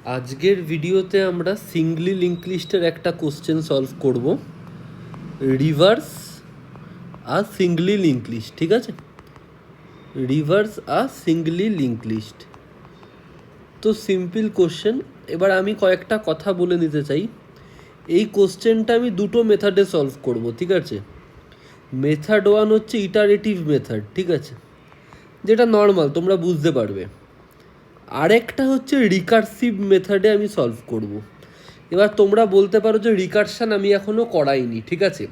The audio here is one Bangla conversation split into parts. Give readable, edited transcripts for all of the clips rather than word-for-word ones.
আজকের ভিডিওতে আমরা সিঙ্গলি লিঙ্ক লিস্টের একটা কোশ্চেন সলভ করব, রিভার্স আ সিঙ্গলি লিঙ্ক লিস্ট। ঠিক আছে, রিভার্স আ সিঙ্গলি লিঙ্ক লিস্ট। তো সিম্পল কোশ্চেন। এবার আমি কয়েকটা কথা বলে নিতে চাই। এই কোশ্চেনটা আমি দুটো মেথডে সলভ করব। ঠিক আছে, মেথড ওয়ান হচ্ছে ইটারেটিভ মেথড, ঠিক আছে, যেটা নর্মাল তোমরা বুঝতে পারবে। আরেকটা হচ্ছে রিকারসিভ মেথডে আমি সলভ করব। এবার তোমরা বলতে পারো যে রিকারশান আমি এখনও করাইনি, ঠিক আছে,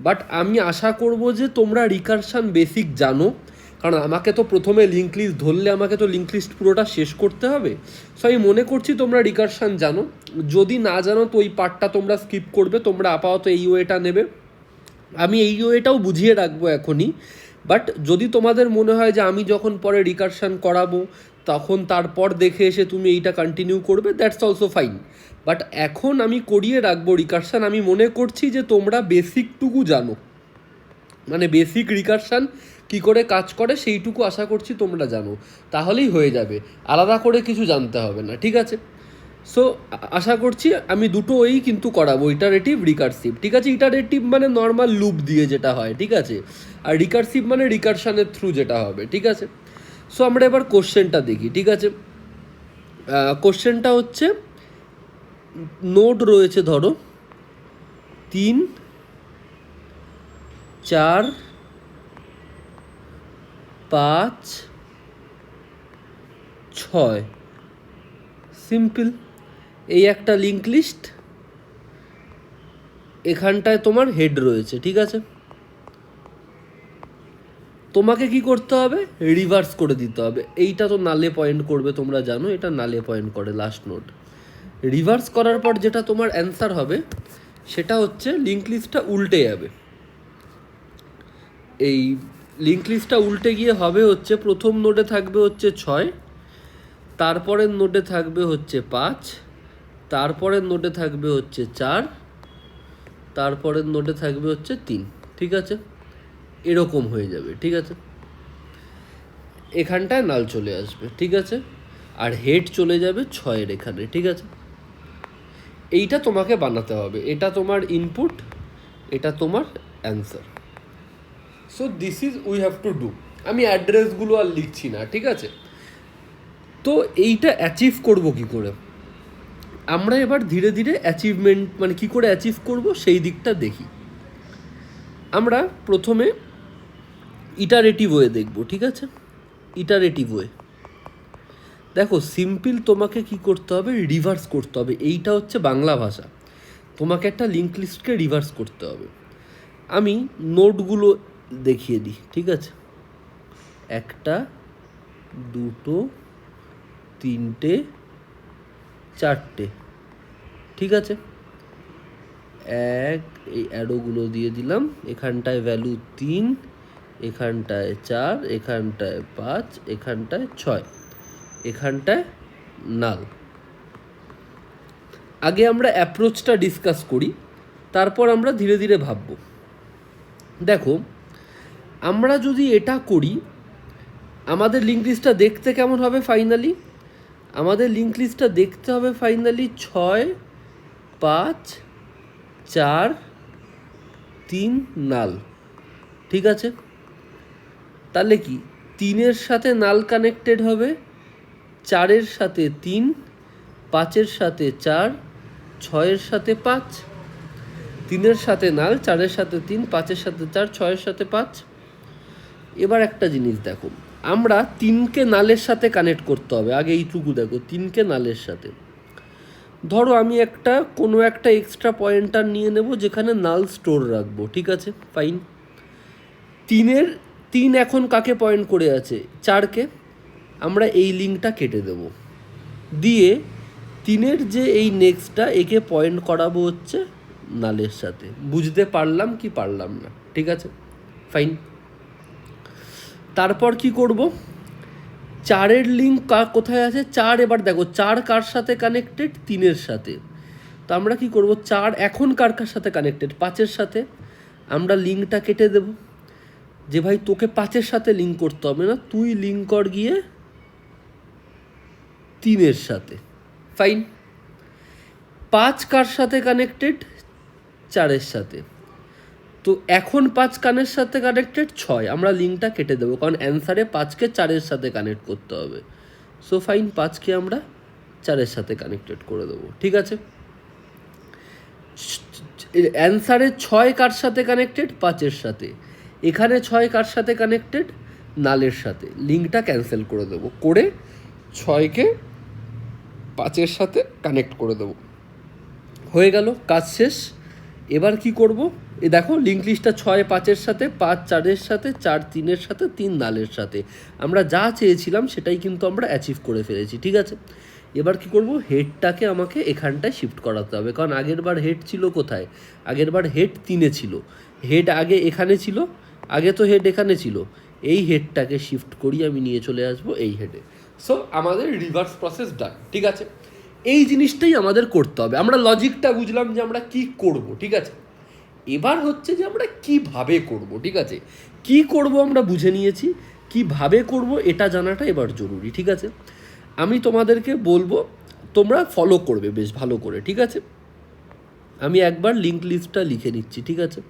বাট আমি আশা করব যে তোমরা রিকারশান বেসিক জানো, কারণ আমাকে তো প্রথমে লিঙ্ক লিস্ট ধরলে আমাকে তো লিঙ্ক লিস্ট পুরোটা শেষ করতে হবে। সো আমি মনে করছি তোমরা রিকারশান জানো। যদি না জানো তো ওই পার্টটা তোমরা স্কিপ করবে, তোমরা আপাতত এই ওয়েটা নেবে। আমি এই ওয়েটাও বুঝিয়ে রাখবো এখনই, বাট যদি তোমাদের মনে হয় যে আমি যখন পরে রিকারশান করাবো তখন তারপর দেখে এসে তুমি এইটা কন্টিনিউ করবে, দ্যাটস অলসো ফাইন। বাট এখন আমি করিয়ে রাখবো রিকারশান। আমি মনে করছি যে তোমরা বেসিকটুকু জানো, মানে বেসিক রিকারশান কী করে কাজ করে সেইটুকু আশা করছি তোমরা জানো, তাহলেই হয়ে যাবে, আলাদা করে কিছু জানতে হবে না। ঠিক আছে, সো আশা করছি আমি দুটো ওই কিন্তু করাবো, ইটারেটিভ রিকারসিভ। ঠিক আছে, ইটারেটিভ মানে নর্মাল লুপ দিয়ে যেটা হয়, ঠিক আছে, আর রিকারসিভ মানে রিকারশানের থ্রু যেটা হবে। ঠিক আছে, সো আমরা এবার কোশ্চেনটা দেখি। ঠিক আছে, কোশ্চেনটা হচ্ছে নোড রয়েছে ধরো 3, 4, 5, 6। সিম্পল, এই একটা লিঙ্ক লিস্ট, এখানটায় তোমার হেড রয়েছে। ঠিক আছে, তোমাকে কি করতে হবে, রিভার্স করে দিতে হবে। এইটা তো নালে পয়েন্ট করবে, তোমরা জানো এটা নালে পয়েন্ট করে লাস্ট নোড। রিভার্স করার পর যেটা তোমার অ্যান্সার হবে সেটা হচ্ছে লিঙ্ক লিস্টটা উল্টে যাবে। এই লিঙ্ক লিস্টটা উল্টে গিয়ে হবে হচ্ছে প্রথম নোডে থাকবে হচ্ছে 6, তারপরের নোডে থাকবে হচ্ছে 5, তারপরের নোডে থাকবে হচ্ছে 4, তারপরের নোডে থাকবে হচ্ছে 3। ঠিক আছে, এরকম হয়ে যাবে। ঠিক আছে, এখানটায় নাল চলে আসবে। ঠিক আছে, আর হেড চলে যাবে 6-এর এখানে। ঠিক আছে, এইটা তোমাকে বানাতে হবে, এটা তোমার ইনপুট, এটা তোমার answer. So this is we have to do. আমি অ্যাড্রেসগুলো আর লিখছি না। ঠিক আছে, তো এইটা অ্যাচিভ করব কি করে, আমরা এবার ধীরে ধীরে অ্যাচিভমেন্ট মানে কি করে অ্যাচিভ করব সেই দিকটা দেখি। আমরা প্রথমে ইটারেটিভ ওয়ে দেখব। ঠিক আছে, ইটারেটিভ ওয়ে দেখো, সিম্পল তোমাকে কি করতে হবে, রিভার্স করতে হবে। এইটা হচ্ছে বাংলা ভাষা, তোমাকে একটা লিঙ্ক লিস্টকে রিভার্স করতে হবে। আমি নোটগুলো দেখিয়ে দিই। ঠিক আছে, 1, 2, 3, 4। ঠিক আছে, এই অ্যারোগুলো দিয়ে দিলাম, এখানটায় ভ্যালু 3, এখানটায় 4, এখানটায় 5, এখানটায় 6, এখানটায় নাল। আগে আমরা অ্যাপ্রোচটা ডিসকাস করি, তারপর আমরা ধীরে ধীরে ভাবব। দেখো, আমরা যদি এটা করি আমাদের লিঙ্ক লিস্টটা দেখতে কেমন হবে ফাইনালি, আমাদের লিঙ্ক লিস্টটা দেখতে হবে ফাইনালি 6, 5, 4, 3 নাল। ঠিক আছে, তাহলে কি 3-এর সাথে নাল কানেক্টেড হবে, 4-এর সাথে 3, 5-এর সাথে 4, 6-এর সাথে 5, 3-এর সাথে নাল, 4-এর সাথে 3, 5-এর সাথে 4, 6-এর সাথে 5। এবার একটা জিনিস দেখো, আমরা 3কে নালের সাথে কানেক্ট করতে হবে। আগে এইটুকু দেখো, 3কে নালের সাথে। ধরো আমি কোনো একটা এক্সট্রা পয়েন্টার নিয়ে নেব যেখানে নাল স্টোর রাখবো। ঠিক আছে, ফাইন। 3 এখন কাকে পয়েন্ট করে আছে, 4কে। আমরা এই লিঙ্কটা কেটে দেব, দিয়ে 3-এর যে এই নেক্সটটা একে পয়েন্ট করাবো হচ্ছে নালের সাথে। বুঝতে পারলাম কি পারলাম না? ঠিক আছে, ফাইন। তারপর কি করব, 4-এর লিঙ্ক কোথায় আছে, 4। এবার দেখো 4 কার সাথে কানেক্টেড, 3-এর সাথে। তো আমরা কি করব, 4 এখন কার সাথে কানেক্টেড, 5-এর সাথে। আমরা লিঙ্কটা কেটে দেব, যে ভাই তোকে 5-এর সাথে লিঙ্ক করতে হবে না, তুই লিঙ্ক কর গিয়ে 3-এর সাথে। ফাইন। 5 কার সাথে কানেক্টেড? 4-এর সাথে। তো এখন 5 কানের সাথে কানেক্টেড 6, আমরা লিঙ্কটা কেটে দেবো, কারণ অ্যান্সারে 5কে 4-এর সাথে কানেক্ট করতে হবে। সো ফাইন, 5কে আমরা 4-এর সাথে কানেক্টেড করে দেবো, ঠিক আছে। অ্যান্সারে 6 কার সাথে কানেক্টেড? 5-এর সাথে। এখানে 6 কার সাথে কানেক্টেড? নালের সাথে। লিঙ্কটা ক্যান্সেল করে দেবো, করে 6কে 5-এর সাথে কানেক্ট করে দেবো। হয়ে গেল, কাজ শেষ। এবার কি করব? এ দেখো, লিঙ্ক লিস্টটা 6 5-এর সাথে, 5 4-এর সাথে, 4 3-এর সাথে, 3 নালের সাথে। আমরা যা চেয়েছিলাম সেটাই কিন্তু আমরা অ্যাচিভ করে ফেলেছি, ঠিক আছে। এবার কি করব? হেডটাকে আমাকে এখানটায় শিফট করাতে হবে, কারণ আগের বার হেড ছিল কোথায়? আগের বার হেড 3-এ ছিল। হেড আগে এখানে ছিল, আগে তো হেড এখানে ছিল। এই হেডটাকে শিফট করিয়ে আমি নিয়ে চলে আসবো এই হেডে। সো আমাদের রিভার্স প্রসেস ডান, ঠিক আছে। এই জিনিসটাই আমাদের করতে হবে। আমরা লজিকটা বুঝলাম যে আমরা কি করব, ঠিক আছে। এবার হচ্ছে যে আমরা কিভাবে করব, ঠিক আছে। কি করব আমরা বুঝে নিয়েছি, কিভাবে করব এটা জানাটা এবার জরুরি, ঠিক আছে। আমি তোমাদেরকে বলবো, তোমরা ফলো করবে বেশ ভালো করে, ঠিক আছে। আমি একবার লিঙ্ক লিস্টটা লিখে নিচ্ছি, ঠিক আছে।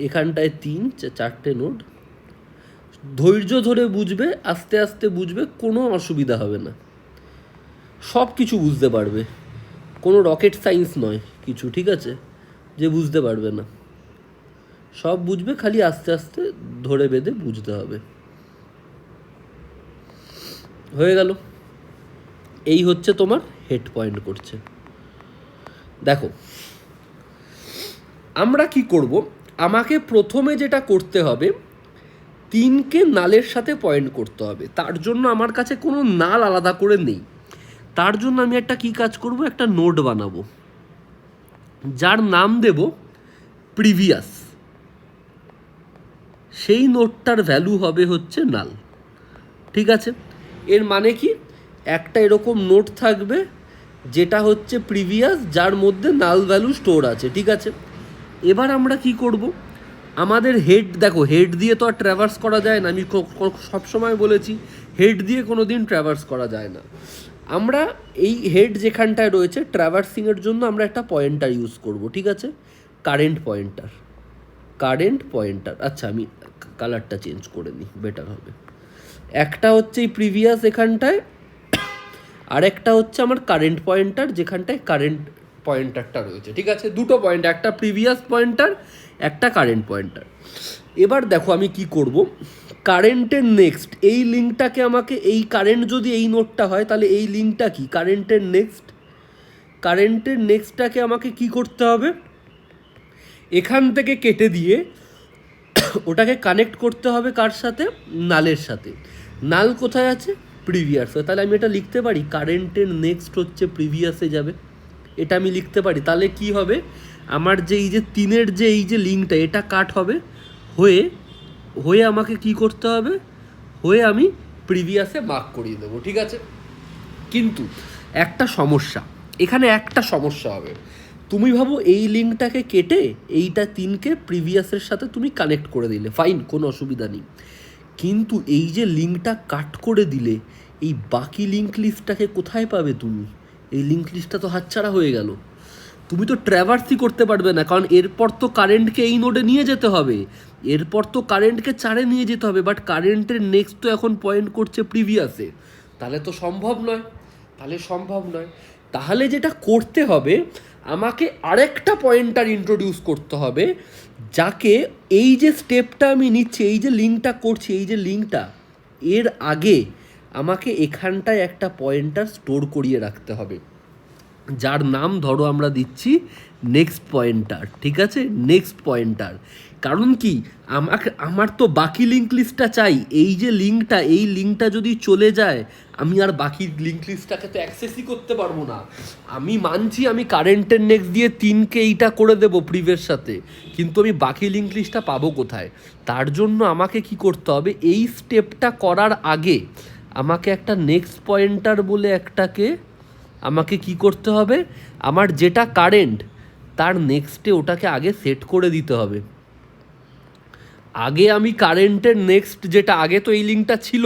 এখানটায় 4টে নোড। ধৈর্য ধরে বুঝবে, আস্তে আস্তে বুঝবে, কোনো অসুবিধা হবে না, সব কিছু বুঝতে পারবে। কোনো রকেট সায়েন্স নয় কিছু, ঠিক আছে, যে বুঝতে পারবে না। সব বুঝবে, খালি আস্তে আস্তে ধরে বেঁধে বুঝতে হবে। হয়ে গেল। এই হচ্ছে তোমার হেড পয়েন্ট করছে। দেখো আমরা কি করব, আমাকে প্রথমে যেটা করতে হবে, 3কে নালের সাথে পয়েন্ট করতে হবে। তার জন্য আমার কাছে কোনো নাল আলাদা করে নেই। তার জন্য আমি একটা কি কাজ করব, একটা নোড বানাবো, যার নাম দেব প্রিভিয়াস। সেই নোডটার ভ্যালু হবে হচ্ছে নাল, ঠিক আছে। এর মানে কি, একটা এরকম নোড থাকবে যেটা হচ্ছে প্রিভিয়াস, যার মধ্যে নাল ভ্যালু স্টোর আছে, ঠিক আছে। এবার আমরা কি করব, আমাদের হেড, দেখো হেড দিয়ে তো আর ট্র্যাভার্স করা যায় না। আমি সবসময় বলেছি হেড দিয়ে কোনো দিন ট্র্যাভার্স করা যায় না। আমরা এই হেড যেখানটায় রয়েছে ট্র্যাভার্সিংয়ের জন্য আমরা একটা পয়েন্টার ইউজ করব, ঠিক আছে। Current pointer. আচ্ছা, আমি কালারটা চেঞ্জ করে নিই, বেটার হবে। একটা হচ্ছে এই প্রিভিয়াস এখানটায়, আর একটা হচ্ছে আমার কারেন্ট পয়েন্টার, যেখানটায় কারেন্ট পয়েন্টারটা রয়েছে, ঠিক আছে। দুটো পয়েন্ট, একটা প্রিভিয়াস পয়েন্টার, একটা কারেন্ট পয়েন্টার। এবার দেখো আমি কি করব, কারেন্টের নেক্সট এই লিঙ্কটাকে আমাকে, এই কারেন্ট যদি এই নোটটা হয় তাহলে এই লিঙ্কটা কি কারেন্টের নেক্সটটাকে আমাকে কি করতে হবে, এখান থেকে কেটে দিয়ে ওটাকে কানেক্ট করতে হবে কার সাথে? নালের সাথে। নাল কোথায় আছে? প্রিভিয়াসে। তাহলে আমি এটা লিখতে পারি, কারেন্টের নেক্সট হচ্ছে প্রিভিয়াসে যাবে, এটা আমি লিখতে পারি। তাহলে কি হবে, আমার যে এই যে 3-এর যে এই যে লিঙ্কটা, এটা কাট হবে, হয়ে আমাকে কি করতে হবে, হয়ে আমি প্রিভিয়াসে মার্ক করিয়ে দেবো, ঠিক আছে। কিন্তু একটা সমস্যা, এখানে একটা সমস্যা হবে। তুমি ভাবো এই লিঙ্কটাকে কেটে এইটা 3কে প্রিভিয়াসের সাথে তুমি কানেক্ট করে দিলে, ফাইন, কোনো অসুবিধা নেই। কিন্তু এই যে লিঙ্কটা কাট করে দিলে, এই বাকি লিঙ্ক লিস্টটাকে কোথায় পাবে তুমি? এই লিঙ্ক লিস্টটা তো হাতছাড়া হয়ে গেল। তুমি তো ট্র্যাভার্সই করতে পারবে না, কারণ এরপর তো কারেন্টকে এই নোডে নিয়ে যেতে হবে, এরপর তো কারেন্টকে 4-এ নিয়ে যেতে হবে, বাট কারেন্টের নেক্সট তো এখন পয়েন্ট করছে প্রিভিয়াসে। তাহলে তো সম্ভব নয়। তাহলে যেটা করতে হবে, আমাকে আরেকটা পয়েন্টার ইন্ট্রোডিউস করতে হবে, যাকে এই যে স্টেপটা আমি নিচ্ছি, এই যে লিঙ্কটা করছি, এই যে লিঙ্কটা, এর আগে আমাকে এখানটায় একটা পয়েন্টার স্টোর করিয়ে রাখতে হবে, যার নাম ধরো আমরা দিচ্ছি নেক্সট পয়েন্টার, ঠিক আছে। নেক্সট পয়েন্টার, কারণ কি, আমার তো বাকি লিঙ্ক লিস্টটা চাই। এই যে লিঙ্কটা, এই লিঙ্কটা যদি চলে যায়, আমি আর বাকি লিঙ্ক লিস্টটাকে তো অ্যাক্সেসই করতে পারবো না। আমি মানছি আমি কারেন্টের নেক্সট দিয়ে 3কে এইটা করে দেবো প্রিভিয়াস সাথে, কিন্তু আমি বাকি লিঙ্ক লিস্টটা পাবো কোথায়? তার জন্য আমাকে কি করতে হবে, এই স্টেপটা করার আগে আমাকে একটা নেক্সট পয়েন্টার বলে একটাকে আমাকে কি করতে হবে, আমার যেটা কারেন্ট তার নেক্সটে ওটাকে আগে সেট করে দিতে হবে। আগে আমি কারেন্টের নেক্সট যেটা, আগে তো এই লিঙ্কটা ছিল,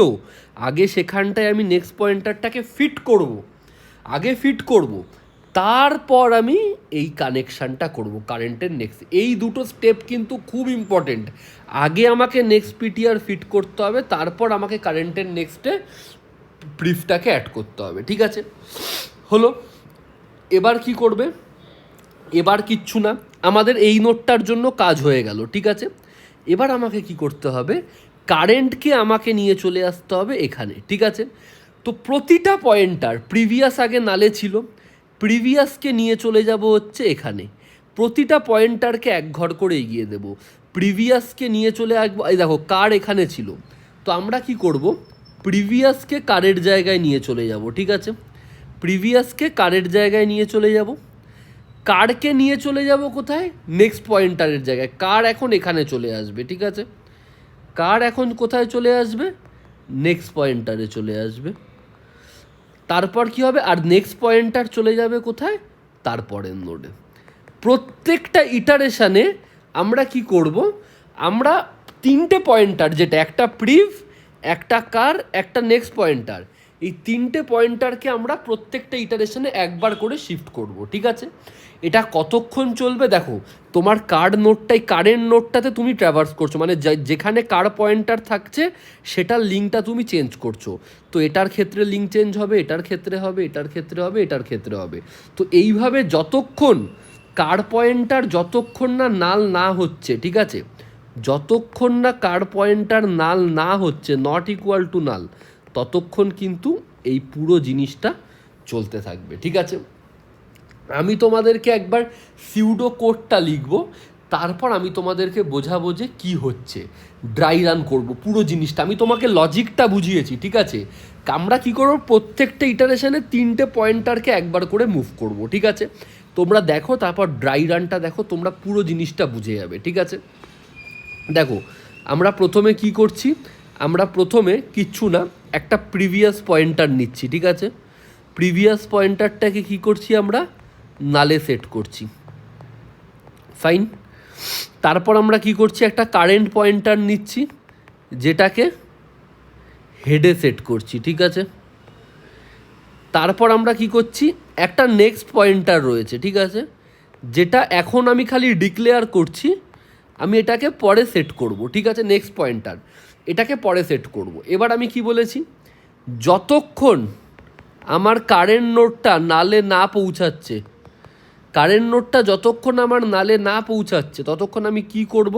আগে সেখানটায় আমি নেক্সট পয়েন্টারটাকে ফিট করব, আগে ফিট করব, তারপর আমি এই কানেকশানটা করব কারেন্টের নেক্সট। এই দুটো স্টেপ কিন্তু খুব ইম্পর্টেন্ট। আগে আমাকে নেক্সট পিটিআর ফিট করতে হবে, তারপর আমাকে কারেন্টের নেক্সটে ব্রিফটাকে অ্যাড করতে হবে, ঠিক আছে? হলো। এবার কি করবে? এবার কিচ্ছু না, আমাদের এই নোটটার জন্য কাজ হয়ে গেল, ঠিক আছে? এবার আমাকে কি করতে হবে? কারেন্টকে আমাকে নিয়ে চলে আসতে হবে এখানে, ঠিক আছে? তো প্রতিটা পয়েন্টার প্রিভিয়াস আগে নালে ছিল, প্রিভিয়াসকে নিয়ে চলে যাব হচ্ছে এখানে। প্রতিটা পয়েন্টারকে এক ঘর করে এগিয়ে দেব, প্রিভিয়াসকে নিয়ে চলে আসবো। এই দেখো কার এখানে ছিল, তো আমরা কি করব? প্রিভিয়াসকে কারের জায়গায় নিয়ে চলে যাব, ঠিক আছে? প্রিভিয়াসকে কারের জায়গায় নিয়ে চলে যাব। কারকে নিয়ে চলে যাব কোথায়? নেক্সট পয়েন্টারের জায়গায়। কার এখন এখানে চলে আসবে, ঠিক আছে? কার এখন কোথায় চলে আসবে? নেক্সট পয়েন্টারে চলে আসবে। তারপর কি হবে? আর নেক্সট পয়েন্টার চলে যাবে কোথায়? তারপরের নোডে। প্রত্যেকটা ইটারেশানে আমরা কি করব? আমরা তিনটে পয়েন্টার, যেটা একটা প্রিভ, একটা কার, একটা নেক্সট পয়েন্টার, এই তিনটে পয়েন্টারকে আমরা প্রত্যেকটা ইটারেশনে একবার করে শিফট করব, ঠিক আছে? এটা কতক্ষণ চলবে? দেখো, তোমার কার্ড নোটটাই, কারেন্ট নোটটাতে তুমি ট্র্যাভার্স করছো, মানে যেখানে কার পয়েন্টার থাকছে সেটার লিঙ্কটা তুমি চেঞ্জ করছো। তো এটার ক্ষেত্রে লিঙ্ক চেঞ্জ হবে, এটার ক্ষেত্রে হবে, এটার ক্ষেত্রে হবে, এটার ক্ষেত্রে হবে। তো এইভাবে যতক্ষণ কার পয়েন্টার যতক্ষণ না নাল না হচ্ছে, ঠিক আছে, যতক্ষণ না কার পয়েন্টার নাল না হচ্ছে, নট ইকুয়াল টু নাল, ততক্ষণ কিন্তু এই পুরো জিনিসটা চলতে থাকবে, ঠিক আছে? আমি তোমাদেরকে একবার সিউডো কোডটা লিখবো, তারপর আমি তোমাদেরকে বোঝাবো যে কী হচ্ছে। ড্রাই রান করবো পুরো জিনিসটা, আমি তোমাকে লজিকটা বুঝিয়েছি, ঠিক আছে? আমরা কী করবো? প্রত্যেকটা ইটারেশনে তিনটে পয়েন্টারকে একবার করে মুভ করব, ঠিক আছে? তোমরা দেখো, তারপর ড্রাই রানটা দেখো, তোমরা পুরো জিনিসটা বুঝে যাবে, ঠিক আছে? দেখো, আমরা প্রথমে কি করছি? আমরা প্রথমে কিচ্ছু না, একটা প্রিভিয়াস পয়েন্টার নিচ্ছি, ঠিক আছে? প্রিভিয়াস পয়েন্টারটাকে কি করছি? আমরা নালে সেট করছি, ফাইন। তারপর আমরা কি করছি? একটা কারেন্ট পয়েন্টার নিচ্ছি, যেটাকে হেডে সেট করছি, ঠিক আছে? তারপর আমরা কি করছি? একটা নেক্সট পয়েন্টার রয়েছে, ঠিক আছে, যেটা এখন আমি খালি ডিক্লেয়ার করছি, আমি এটাকে পরে সেট করব, ঠিক আছে? নেক্সট পয়েন্টার, এটাকে পরে সেট করব। এবার আমি কি বলেছি? যতক্ষণ আমার কারেন্ট নোডটা নালে না পৌঁছাচ্ছে, কারেন্ট নোডটা যতক্ষণ আমার নালে না পৌঁছাচ্ছে, ততক্ষণ আমি কি করব?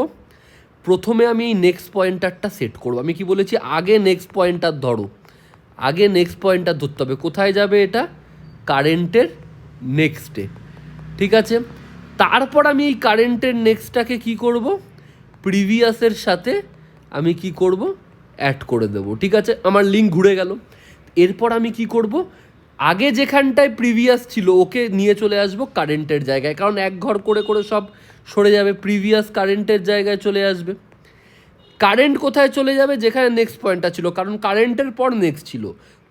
প্রথমে আমি এই নেক্সট পয়েন্টারটা সেট করব। আমি কি বলেছি? আগে নেক্সট পয়েন্টার ধরো, আগে নেক্সট পয়েন্টার ধরতে হবে। কোথায় যাবে এটা? কারেন্টের নেক্সটে, ঠিক আছে? তারপর আমি এই কারেন্টের নেক্সটটাকে কি করব? প্রিভিয়াসের সাথে আমি কি করব? অ্যাড করে দেবো, ঠিক আছে? আমার লিঙ্ক ঘুরে গেল। এরপর আমি কি করব? আগে যেখানটায় প্রিভিয়াস ছিল ওকে নিয়ে চলে আসবো কারেন্টের জায়গায়, কারণ এক ঘর করে করে সব সরে যাবে, প্রিভিয়াস কারেন্টের জায়গায় চলে আসবে। কারেন্ট কোথায় চলে যাবে? যেখানে নেক্সট পয়েন্টটা ছিল, কারণ কারেন্টের পর নেক্সট ছিল,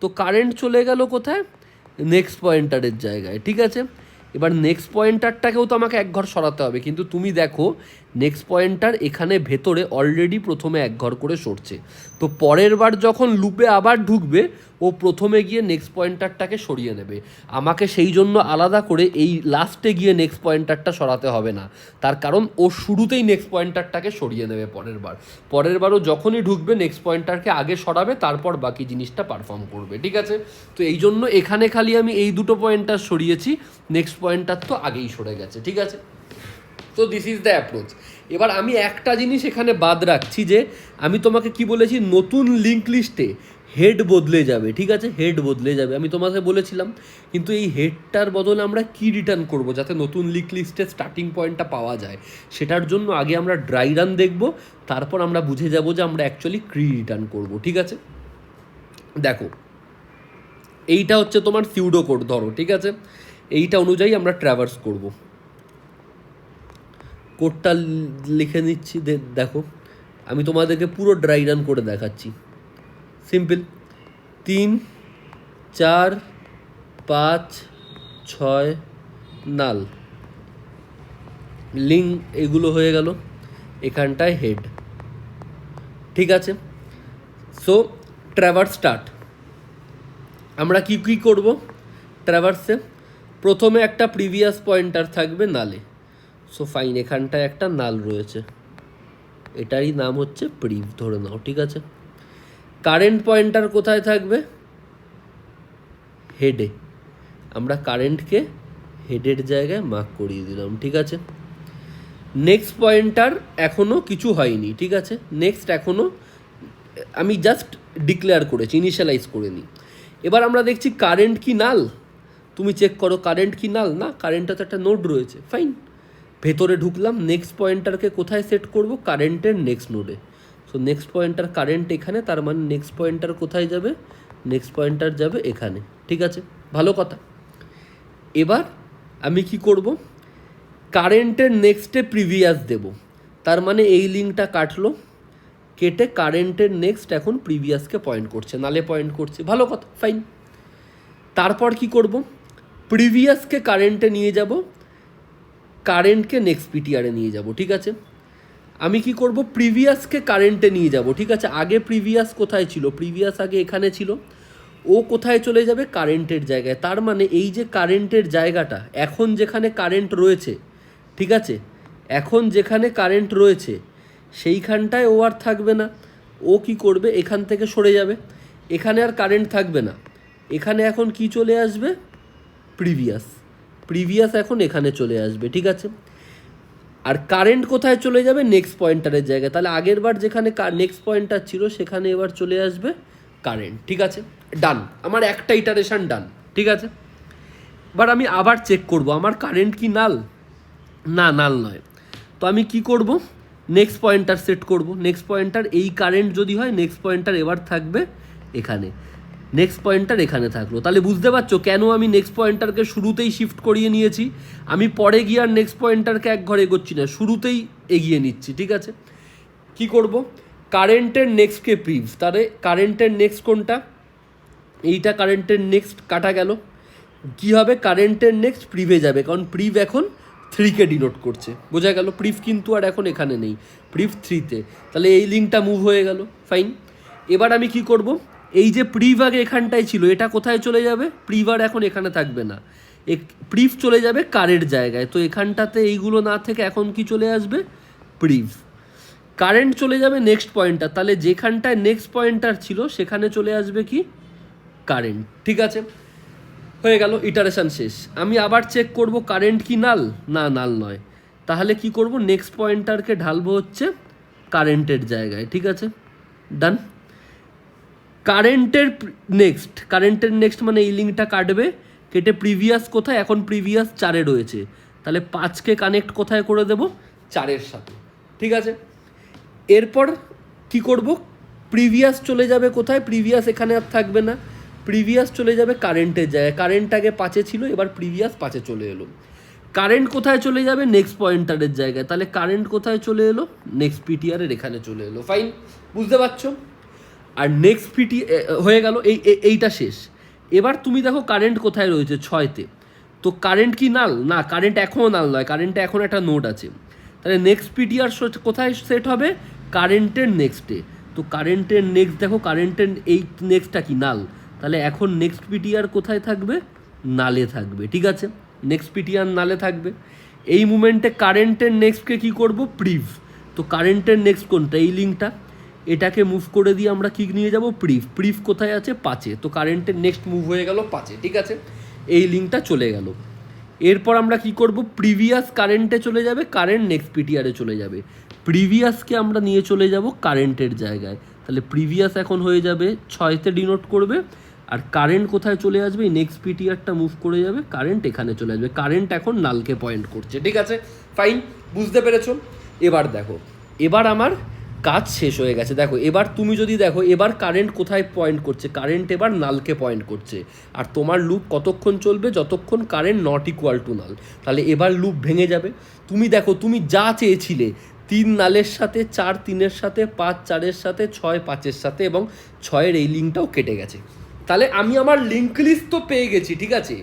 তো কারেন্ট চলে গেল কোথায়? নেক্সট পয়েন্টারের জায়গায়, ঠিক আছে? এবার নেক্সট পয়েন্টারটাকেও তো আমাকে এক ঘর সরাতে হবে, কিন্তু তুমি দেখো নেক্সট পয়েন্টার এখানে ভেতরে অলরেডি প্রথমে এক ঘর করে সরছে, তো পরের বার যখন লুপে আবার ঢুকবে ও প্রথমে গিয়ে নেক্সট পয়েন্টারটাকে সরিয়ে নেবে। আমাকে সেই জন্য আলাদা করে এই লাস্টে গিয়ে নেক্সট পয়েন্টারটা সরাতে হবে না, তার কারণ ও শুরুতেই নেক্সট পয়েন্টারটাকে সরিয়ে নেবে পরের বারও যখনই ঢুকবে নেক্সট পয়েন্টারকে আগে সরাবে, তারপর বাকি জিনিসটা পারফর্ম করবে, ঠিক আছে? তো এই জন্য এখানে খালি আমি এই দুটো পয়েন্টার সরিয়েছি, নেক্সট পয়েন্টার তো আগেই সরে গেছে, ঠিক আছে? তো দিস ইজ দ্য অ্যাপ্রোচ। এবার আমি একটা জিনিস এখানে বাদ রাখছি, যে আমি তোমাকে কি বলেছি? নতুন লিঙ্ক লিস্টে হেড বদলে যাবে, ঠিক আছে? হেড বদলে যাবে আমি তোমাকে বলেছিলাম, কিন্তু এই হেডটার বদলে আমরা কি রিটার্ন করব যাতে নতুন লিঙ্ক লিস্টের স্টার্টিং পয়েন্টটা পাওয়া যায়? সেটার জন্য আগে আমরা ড্রাই রান দেখব, তারপর আমরা বুঝে যাব যে আমরা অ্যাকচুয়ালি কি রিটার্ন করব, ঠিক আছে? দেখো, এইটা হচ্ছে তোমার সিউডো কোড ধরো, ঠিক আছে? এইটা অনুযায়ী আমরা ট্র্যাভার্স করব। কোডটা লিখে নিচ্ছি, দেখো আমি তোমাদেরকে পুরো ড্রাই রান করে দেখাচ্ছি। সিম্পল, 3 4 5 6 নাল, লিঙ্ক এগুলো হয়ে গেল, এখানটায় হেড, ঠিক আছে? সো ট্র্যাভার্স স্টার্ট, আমরা কি কি করব? ট্র্যাভার্সে প্রথমে একটা প্রিভিয়াস পয়েন্টার থাকবে নালে, সো ফাইন এখানটায় একটা নাল রয়েছে, এটারই নাম হচ্ছে প্রিভ ধরে নাও, ঠিক আছে। কারেন্ট পয়েন্টার কোথায় থাকবে? হেডে, আমরা কারেন্টকে হেডের জায়গায় মার্ক করিয়ে দিলাম, ঠিক আছে। নেক্সট পয়েন্টার এখনও কিছু হয়নি, ঠিক আছে। নেক্সট এখনও আমি জাস্ট ডিক্লেয়ার করেছি, ইনিশিয়ালাইজ করে নিই। এবার আমরা দেখছি কারেন্ট কি নাল, তুমি চেক করো কারেন্ট কি নাল, না কারেন্টটা তো একটা নোড রয়েছে, ফাইন। ভেতরে ঢুকলাম, নেক্সট পয়েন্টারকে কোথায় সেট করব? কারেন্টের নেক্সট নোডে। সো নেক্সট পয়েন্টার কারেন্ট এখানে, তার মানে নেক্সট পয়েন্টার কোথায় যাবে? নেক্সট পয়েন্টার যাবে এখানে, ঠিক আছে, ভালো কথা। এবার আমি কি করব? কারেন্টের নেক্সটে প্রিভিয়াস দেব, তার মানে এই লিঙ্কটা কাটলো, কেটে কারেন্টের নেক্সট এখন প্রিভিয়াসকে পয়েন্ট করছে, নালে পয়েন্ট করছে, ভালো কথা, ফাইন। তারপর কি করব? প্রিভিয়াসকে কারেন্টে নিয়ে যাব, কারেন্টকে নেক্সট পিটিআরে নিয়ে যাব, ঠিক আছে। আমি কি করব? প্রিভিয়াসকে কারেন্টে নিয়ে যাব, ঠিক আছে। আগে প্রিভিয়াস কোথায় ছিল? প্রিভিয়াস আগে এখানে ছিল, ও কোথায় চলে যাবে? কারেন্টের জায়গায়। তার মানে এই যে কারেন্টের জায়গাটা, এখন যেখানে কারেন্ট রয়েছে, ঠিক আছে, এখন যেখানে কারেন্ট রয়েছে সেইখানটায় ও আর থাকবে না, ও কি করবে? এখান থেকে সরে যাবে, এখানে আর কারেন্ট থাকবে না, এখানে এখন কি চলে আসবে? প্রিভিয়াস। প্রিভিয়াস এখন এখানে চলে আসবে, ঠিক আছে। আর কারেন্ট কোথায় চলে যাবে? নেক্সট পয়েন্টারের জায়গায়। তাহলে আগের বার যেখানে নেক্সট পয়েন্টার ছিল সেখানে এবার চলে আসবে কারেন্ট, ঠিক আছে, ডান। আমার একটা ইটারেশন ডান, ঠিক আছে। এবার আমি আবার চেক করব আমার কারেন্ট কি নাল, না নাল নয়। তো আমি কি করব? নেক্সট পয়েন্টার সেট করব। নেক্সট পয়েন্টার এই কারেন্ট যদি হয়, নেক্সট পয়েন্টার এবার থাকবে এখানে, নেক্সট পয়েন্টার এখানে থাকলো। তাহলে বুঝতে পারছো কেন আমি নেক্সট পয়েন্টারকে শুরুতেই শিফট করিয়ে নিয়েছি। আমি পরে গিয়ে আর নেক্সট পয়েন্টারকে এক ঘরে এগোচ্ছি না, শুরুতেই এগিয়ে নিচ্ছি, ঠিক আছে। কি করব? কারেন্টের নেক্সটকে প্রিভ, তাহলে কারেন্টের নেক্সট কোনটা? এইটা কারেন্টের নেক্সট, কাটা গেল। কি হবে? কারেন্টের নেক্সট প্রিভে যাবে, কারণ প্রিভ এখন 3কে ডিনোট করছে, বোঝা গেল। প্রিভ কিন্তু আর এখন এখানে নেই, প্রিভ 3তে, তাহলে এই লিঙ্কটা মুভ হয়ে গেল, ফাইন। এবার আমি কি করব? এই যে প্রিভ আগে এখানটায় ছিল, এটা কোথায় চলে যাবে? প্রিভ আর এখন এখানে থাকবে না, প্রিভ চলে যাবে কারের জায়গায়। তো এখানটাতে এইগুলো না থেকে এখন কি চলে আসবে? প্রিভ। কারেন্ট চলে যাবে নেক্সট পয়েন্টার, তাহলে যেখানটায় নেক্সট পয়েন্টার ছিল সেখানে চলে আসবে কি? কারেন্ট, ঠিক আছে, হয়ে গেল, ইটারেশন শেষ। আমি আবার চেক করব কারেন্ট কি নাল, না নাল নয়। তাহলে কি করব? নেক্সট পয়েন্টারকে ঢালবো হচ্ছে কারেন্টের জায়গায়, ঠিক আছে, ডান। কারেন্টের নেক্সট মানে এই লিঙ্কটা কাটবে, কেটে প্রিভিয়াস কোথায়? এখন প্রিভিয়াস 4-এ রয়েছে, তাহলে 5কে কানেক্ট কোথায় করে দেব? 4-এর সাথে, ঠিক আছে। এরপর কি করব? প্রিভিয়াস চলে যাবে কোথায়? প্রিভিয়াস এখানে আর থাকবে না, প্রিভিয়াস চলে যাবে কারেন্টের জায়গায়। কারেন্ট আগে 5-এ ছিল, এবার প্রিভিয়াস 5-এ চলে এলো। কারেন্ট কোথায় চলে যাবে? নেক্সট পয়েন্টারের জায়গায়, তাহলে কারেন্ট কোথায় চলে এলো? নেক্সট পিটিআরের এখানে চলে এলো, ফাইন, বুঝতে পারছো। আর নেক্সট পিটি হয়ে গেল, এইটা শেষ। এবার তুমি দেখো কারেন্ট কোথায় রয়েছে? 6-তে। তো কারেন্ট কি নাল, না কারেন্ট এখনও নাল নয়, কারেন্টে এখন একটা নোড আছে। তাহলে নেক্সট পিটিআর কোথায় সেট হবে? কারেন্টের নেক্সটে। তো কারেন্টের নেক্সট দেখো, কারেন্টের এই নেক্সটটা কি? নাল। তাহলে এখন নেক্সট পিটিআর কোথায় থাকবে? নালে থাকবে, ঠিক আছে, নেক্সট পিটিআর নালে থাকবে। এই মুমেন্টে কারেন্টের নেক্সটকে কি করব? প্রিভ। তো কারেন্টের নেক্সট কোনটা? এই লিঙ্কটা, এটাকে মুভ করে দিয়ে আমরা কি নিয়ে যাব? প্রিভ। প্রিভ কোথায় আছে? 5-এ। তো কারেন্টের নেক্সট মুভ হয়ে গেল 5-এ, ঠিক আছে, এই লিঙ্কটা চলে গেল। এরপর আমরা কি করব? প্রিভিয়াস কারেন্টে চলে যাবে, কারেন্ট নেক্সট পিটিআরে চলে যাবে। প্রিভিয়াসকে আমরা নিয়ে চলে যাব কারেন্টের জায়গায়, তাহলে প্রিভিয়াস এখন হয়ে যাবে 6-তে ডিনোট করবে, আর কারেন্ট কোথায় চলে আসবে? নেক্সট পিটিআরটা মুভ করে যাবে, কারেন্ট এখানে চলে আসবে। কারেন্ট এখন নালকে পয়েন্ট করছে, ঠিক আছে, ফাইন, বুঝতে পেরেছো। এবার দেখো, এবার আমার কাজ শেষ হয়ে গেছে। দেখো এবার তুমি যদি দেখো, এবার কারেন্ট কোথায় পয়েন্ট করছে? কারেন্ট এবার নালকে পয়েন্ট করছে। আর তোমার লুপ কতক্ষণ চলবে? যতক্ষণ কারেন্ট নট ইকুয়াল টু নাল। তাহলে এবার লুপ ভেঙে যাবে। তুমি দেখো, তুমি যা চেয়েছিলে 3 নালের সাথে, 4 3-এর সাথে, 5 4-এর সাথে, 6 5-এর সাথে, এবং 6-এর এই লিঙ্কটাও কেটে গেছে। তাহলে আমি আমার লিঙ্ক লিস্ট তো পেয়ে গেছি, ঠিক আছে।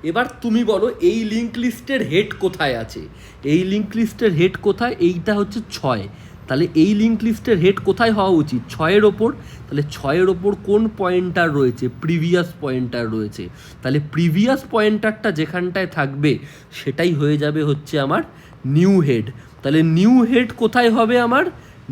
এবার তুমি বলো এই লিঙ্ক লিস্টের হেড কোথায় আছে? এই লিঙ্ক লিস্টের হেড কোথায়? এইটা হচ্ছে 6। তাহলে এই লিঙ্ক লিস্টের হেড কোথায় হওয়া উচিত? 6-এর ওপর। তাহলে 6-এর ওপর কোন পয়েন্টার রয়েছে? প্রিভিয়াস পয়েন্টার রয়েছে। তাহলে প্রিভিয়াস পয়েন্টারটা যেখানটায় থাকবে সেটাই হয়ে যাবে হচ্ছে আমার নিউ হেড। তাহলে নিউ হেড কোথায় হবে আমার?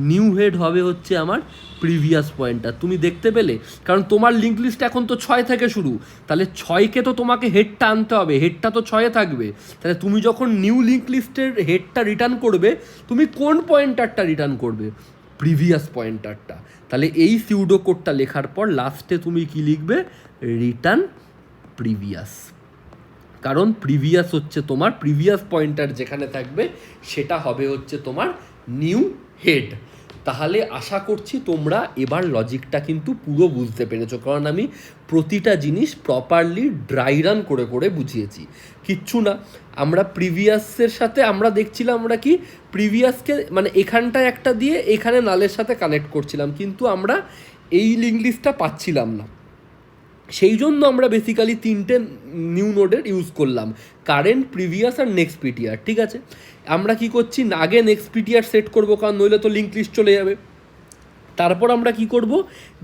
নিউ হেড হবে হচ্ছে আমার প্রিভিয়াস পয়েন্টার। তুমি দেখতে পেলে? কারণ তোমার লিঙ্ক লিস্ট এখন তো 6 থেকে শুরু, তাহলে 6কে তো তোমাকে হেডটা আনতে হবে, হেডটা তো 6-এ থাকবে। তাহলে তুমি যখন নিউ লিঙ্ক লিস্টের হেডটা রিটার্ন করবে, তুমি কোন পয়েন্টারটা রিটার্ন করবে? প্রিভিয়াস পয়েন্টারটা। তাহলে এই সিউডো কোডটা লেখার পর লাস্টে তুমি কি লিখবে? Return previous. কারণ প্রিভিয়াস হচ্ছে তোমার প্রিভিয়াস পয়েন্টার যেখানে থাকবে সেটা হবে হচ্ছে তোমার নিউ হেড। তাহলে আশা করছি তোমরা এবার লজিকটা কিন্তু পুরো বুঝতে পেরেছো, কারণ আমি প্রতিটা জিনিস প্রপারলি ড্রাই রান করে করে বুঝিয়েছি। কিচ্ছু না, আমরা প্রিভিয়াসের সাথে আমরা দেখছিলাম আমরা কি প্রিভিয়াসকে মানে এখানটায় একটা দিয়ে এখানে নালের সাথে কানেক্ট করছিলাম, কিন্তু আমরা এই লিঙ্ক লিস্টটা পাচ্ছিলাম না। সেই জন্য আমরা বেসিক্যালি 3টে নিউ নোডের ইউজ করলাম, কারেন্ট, প্রিভিয়াস আর নেক্সট পিটিআর। ঠিক আছে, আমরা কি করছি, আগে নেক্সট পিটিআর সেট করবো, কারণ নইলে তো লিঙ্ক লিস্ট চলে যাবে। তারপর আমরা কি করব,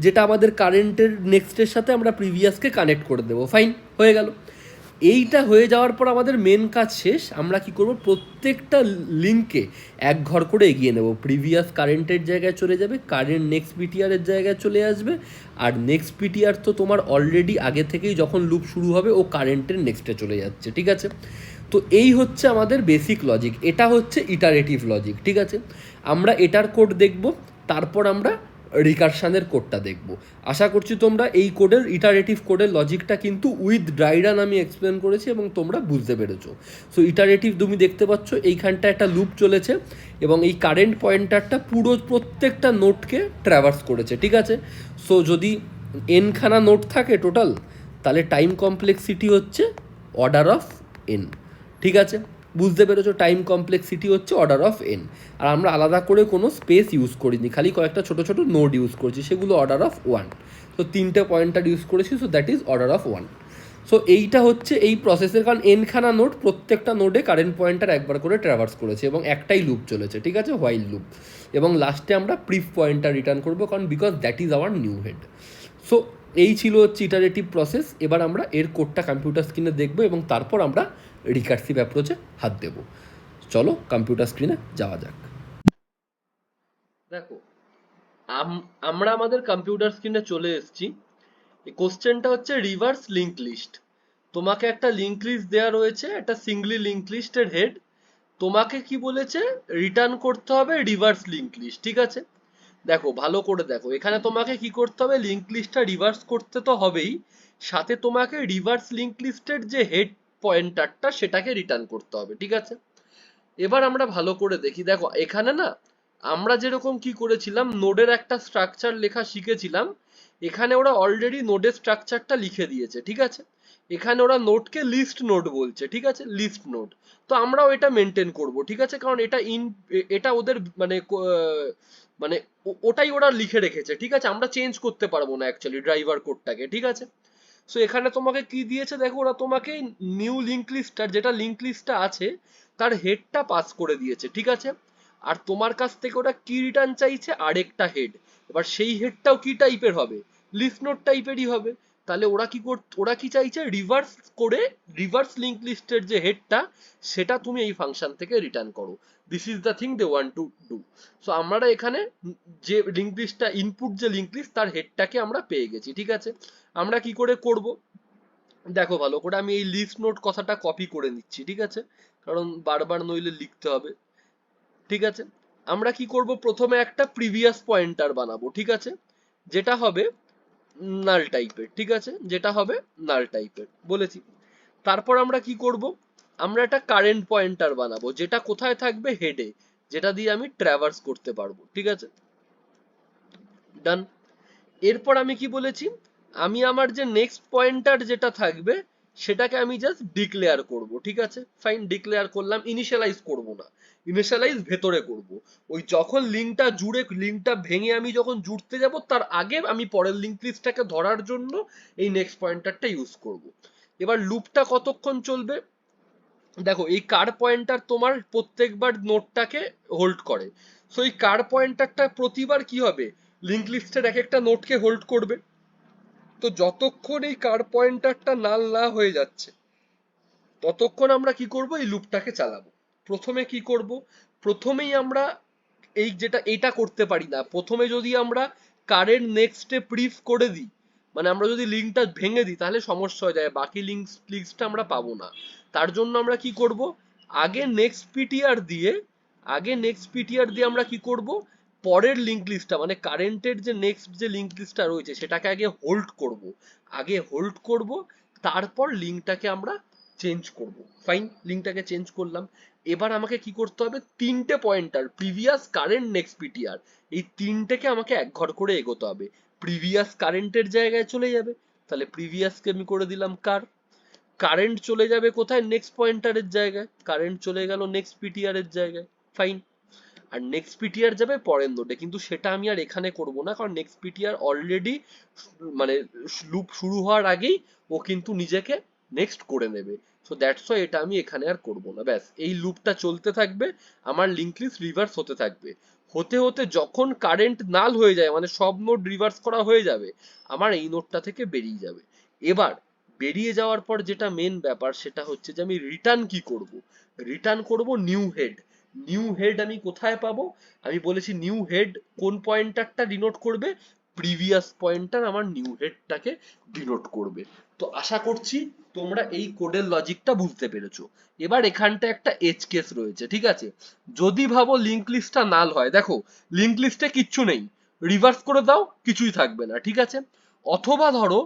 যেটা আমাদের কারেন্টের নেক্সটের সাথে আমরা প্রিভিয়াসকে কানেক্ট করে দেবো। ফাইন, হয়ে গেল। এইটা হয়ে যাওয়ার পর আমাদের মেন কাজ শেষ। আমরা কি করব, প্রত্যেকটা লিঙ্কে এক ঘর করে এগিয়ে নেব। প্রিভিয়াস কারেন্টের জায়গায় চলে যাবে, কারেন্ট নেক্সট পিটিআরের জায়গায় চলে আসবে, আর নেক্সট পিটিআর তো তোমার অলরেডি আগে থেকেই যখন লুপ শুরু হবে ও কারেন্টের নেক্সটে চলে যাচ্ছে। ঠিক আছে, তো এই হচ্ছে আমাদের বেসিক লজিক, এটা হচ্ছে ইটারেটিভ লজিক। ঠিক আছে, আমরা এটার কোড দেখব, তারপর আমরা রিকারশানের কোডটা দেখব। আশা করছি তোমরা এই কোডের ইটারেটিভ কোডের লজিকটা কিন্তু উইথ ড্রাই রান আমি এক্সপ্লেন করেছি এবং তোমরা বুঝতে পেরেছো। সো ইটারেটিভ তুমি দেখতে পাচ্ছ এইখানটা একটা লুপ চলেছে এবং এই কারেন্ট পয়েন্টারটা পুরো প্রত্যেকটা নোটকে ট্র্যাভার্স করেছে। ঠিক আছে, সো যদি এনখানা নোট থাকে টোটাল, তাহলে টাইম কমপ্লেক্সিটি হচ্ছে অর্ডার অফ এন। ঠিক আছে, বুঝতে পেরেছো? টাইম কমপ্লেক্সিটি হচ্ছে অর্ডার অফ এন। আর আমরা আলাদা করে কোনো স্পেস ইউজ করিনি, খালি কয়েকটা ছোটো ছোটো নোড ইউজ করেছি, সেগুলো অর্ডার অফ 1। তো 3টে পয়েন্টার ইউজ করেছি, so that is order of 1। So এইটা হচ্ছে এই প্রসেসের, কারণ এনখানা নোড, প্রত্যেকটা নোডে কারেন্ট পয়েন্টার একবার করে ট্র্যাভার্স করেছে এবং একটাই লুপ চলেছে। ঠিক আছে, হোয়াইল লুপ। এবং লাস্টে আমরা প্রিফ পয়েন্টার রিটার্ন করবো, কারণ because that is our new head. So এই ছিল হচ্ছে ইটারেটিভ প্রসেস। এবার আমরা এর কোডটা কম্পিউটার স্ক্রিনে দেখবো এবং তারপর আমরা রিকার্সিভ অ্যাপ্রোচে হাত দেব। চলো কম্পিউটার স্ক্রিনে যাওয়া যাক। দেখো, আমরা আমাদের কম্পিউটার স্ক্রিনে চলে এসেছি। এই কোশ্চেনটা হচ্ছে রিভার্স লিঙ্ক লিস্ট। তোমাকে একটা লিঙ্ক লিস্ট দেওয়া রয়েছে, একটা সিঙ্গলি লিঙ্ক লিস্টের হেড। তোমাকে কি বলেছে, রিটার্ন করতে হবে রিভার্স লিঙ্ক লিস্ট। ঠিক আছে, দেখো ভালো করে দেখো, এখানে তোমাকে কি করতে হবে, লিঙ্ক লিস্টটা রিভার্স করতে তো হবেই, সাথে তোমাকে রিভার্স লিঙ্ক লিস্টের যে হেড পয়েন্টারটা সেটাকে রিটার্ন করতে হবে। ঠিক আছে, এবার আমরা ভালো করে দেখি। দেখো এখানে না আমরা যেরকম কি করেছিলাম, নোডের একটা স্ট্রাকচার লেখা শিখেছিলাম, এখানে ওরা অলরেডি নোডের স্ট্রাকচারটা লিখে দিয়েছে। ঠিক আছে, এখানে ওরা নোডকে লিস্ট নোড বলছে। ঠিক আছে, লিস্ট নোড। তো আমরাও এটা মেনটেন করব। ঠিক আছে, কারণ এটা ওদের মানে মানে ওটাই ওরা লিখে রেখেছে। ঠিক আছে, আমরা চেঞ্জ করতে পারবো না অ্যাকচুয়ালি ড্রাইভার কোডটাকে। ঠিক আছে, সো এখানে তোমাকে কি দিয়েছে দেখো, ওরা তোমাকে নিউ লিঙ্ক লিস্টটার যেটা লিঙ্ক লিস্টটা আছে তার হেডটা পাস করে দিয়েছে। ঠিক আছে, আর তোমার কাছ থেকে ওরা কি রিটার্ন চাইছে, আরেকটা হেড। এবার সেই হেডটাও কি টাইপের হবে, লিস্ট নোড টাইপেরই হবে। তাহলে ওরা কি চাইছে, রিভার্স করে রিভার্স লিঙ্ক লিস্টের যে হেডটা সেটা তুমি এই ফাংশন থেকে রিটার্ন করো। This is the thing they want to do. So আমরা এখানে যে লিঙ্ক লিস্টটা ইনপুট, যে লিঙ্ক লিস্ট তার হেডটাকে আমরা পেয়ে গেছি। ঠিক আছে, আমরা কি করে করব, দেখো ভালো করে আমি এই লিস্ট নোট কথাটা কপি করে নিচ্ছি। ঠিক আছে, কারণ বারবার নইলে লিখতে হবে। ঠিক আছে, আমরা কি করব, প্রথমে একটা প্রিভিয়াস পয়েন্টার বানাবো। ঠিক আছে, যেটা হবে নাল টাইপের। ঠিক আছে, যেটা হবে নাল টাইপের বলেছি। তারপর আমরা কি করব, আমরা একটা কারেন্ট পয়েন্টার বানাবো, যেটা কোথায় থাকবে, হেডে, যেটা দিয়ে আমি ট্র্যাভার্স করতে পারবো। ঠিক আছে, ডান। এরপর আমি কি বলেছি, আমি আমার যে নেক্সট পয়েন্টার যেটা থাকবে সেটাকে আমি জাস্ট ডিক্লেয়ার করব। ঠিক আছে, ফাইন, ডিক্লেয়ার করলাম, ইনিশিয়ালাইজ করব না, ইনিশিয়ালাইজ ভেতরে করব। ওই যখন লিঙ্কটা জুড়ে, লিঙ্কটা ভেঙে আমি যখন জুড়তে যাব তার আগে আমি পরের লিঙ্ক লিস্টটাকে ধরার জন্য এই নেক্সট পয়েন্টারটা ইউজ করব। এবার লুপটা কতক্ষণ চলবে, দেখো এই কার পয়েন্টার তোমার প্রত্যেকবার নোটটাকে হোল্ড করে। সো এই কার পয়েন্টারটা প্রতিবার কি হবে, লিঙ্ক লিস্টের এক একটা নোটকে হোল্ড করবে। তো যতক্ষণ এই কার পয়েন্টারটা নাল না হয়ে যাচ্ছে ততক্ষণ আমরা কি করব, এই লুপটাকে চালাবো। প্রথমে কি করব, প্রথমেই আমরা এই যেটা এটা করতে পারি না, প্রথমে যদি আমরা কারেন্ট নেক্সটে প্রিফ করে দিই, মানে আমরা যদি লিঙ্কটা ভেঙে দিই তাহলে সমস্যা হয়ে যায়, বাকি লিঙ্কসটা আমরা পাবো না। তার জন্য আমরা কি করব, আগে নেক্সট পিটিআর দিয়ে আমরা কি করব, পরের লিঙ্ক লিস্টটা মানে কারেন্টের যে নেক্সট যে লিঙ্ক লিস্টটা রয়েছে সেটাকে আগে হোল্ড করব, তারপর লিঙ্কটাকে আমরা চেঞ্জ করব। ফাইন, লিঙ্কটাকে চেঞ্জ করলাম। এবার আমাকে কি করতে হবে, তিনটে pointer previous current next PTR, এই তিনটেকে আমাকে এক ঘর করে এগোতে হবে। প্রিভিয়াস কারেন্টের জায়গায় চলে যাবে, তাহলে প্রিভিয়াসকে আমি করে দিলাম কারেন্ট চলে যাবে কোথায়, নেক্সট পয়েন্টারের জায়গায়, কারেন্ট চলে গেল নেক্সট পিটিআর এর জায়গায়। ফাইন, আর নেক্সট পিটিআর যাবে পরের নোডে, কিন্তু সেটা আমি আর এখানে করব না, কারণ নেক্সট পিটিআর অলরেডি মানে লুপ শুরু হওয়ার আগেই ও কিন্তু নিজেকে নেক্সট করে নেবে। সো দ্যাটস ওয়াই এটা আমি এখানে আর করব না। ব্যাস, এই লুপটা চলতে থাকবে, আমার লিঙ্ক লিস্ট রিভার্স হতে থাকবে। হতে হতে যখন কারেন্ট নাল হয়ে যায়, মানে সব নোড রিভার্স করা হয়ে যাবে, আমার এই নোডটা থেকে বেরিয়ে যাবে। এবার বেরিয়ে যাওয়ার পর যেটা মেন ব্যাপার সেটা হচ্ছে যে আমি রিটার্ন কি করব, রিটার্ন করব নিউ হেড আমি কোথায় পাবো, আমি বলেছি নিউ হেড কোন পয়েন্টারটা ডিনোট করবে, প্রিভিয়াস পয়েন্টার আমার নিউ হেডটাকে ডিনোট করবে। তো আশা করছি তোমরা এই কোডের লজিকটা বুঝতে পেরেছো। এবার এখানটা একটা এজ কেস রয়েছে, ঠিক আছে। যদি ভাবো লিঙ্ক লিস্টটা নাল হয়, দেখো লিঙ্ক লিস্টে কিচ্ছু নেই, রিভার্স করে দাও, কিছুই থাকবে না, ঠিক আছে। অথবা ধরো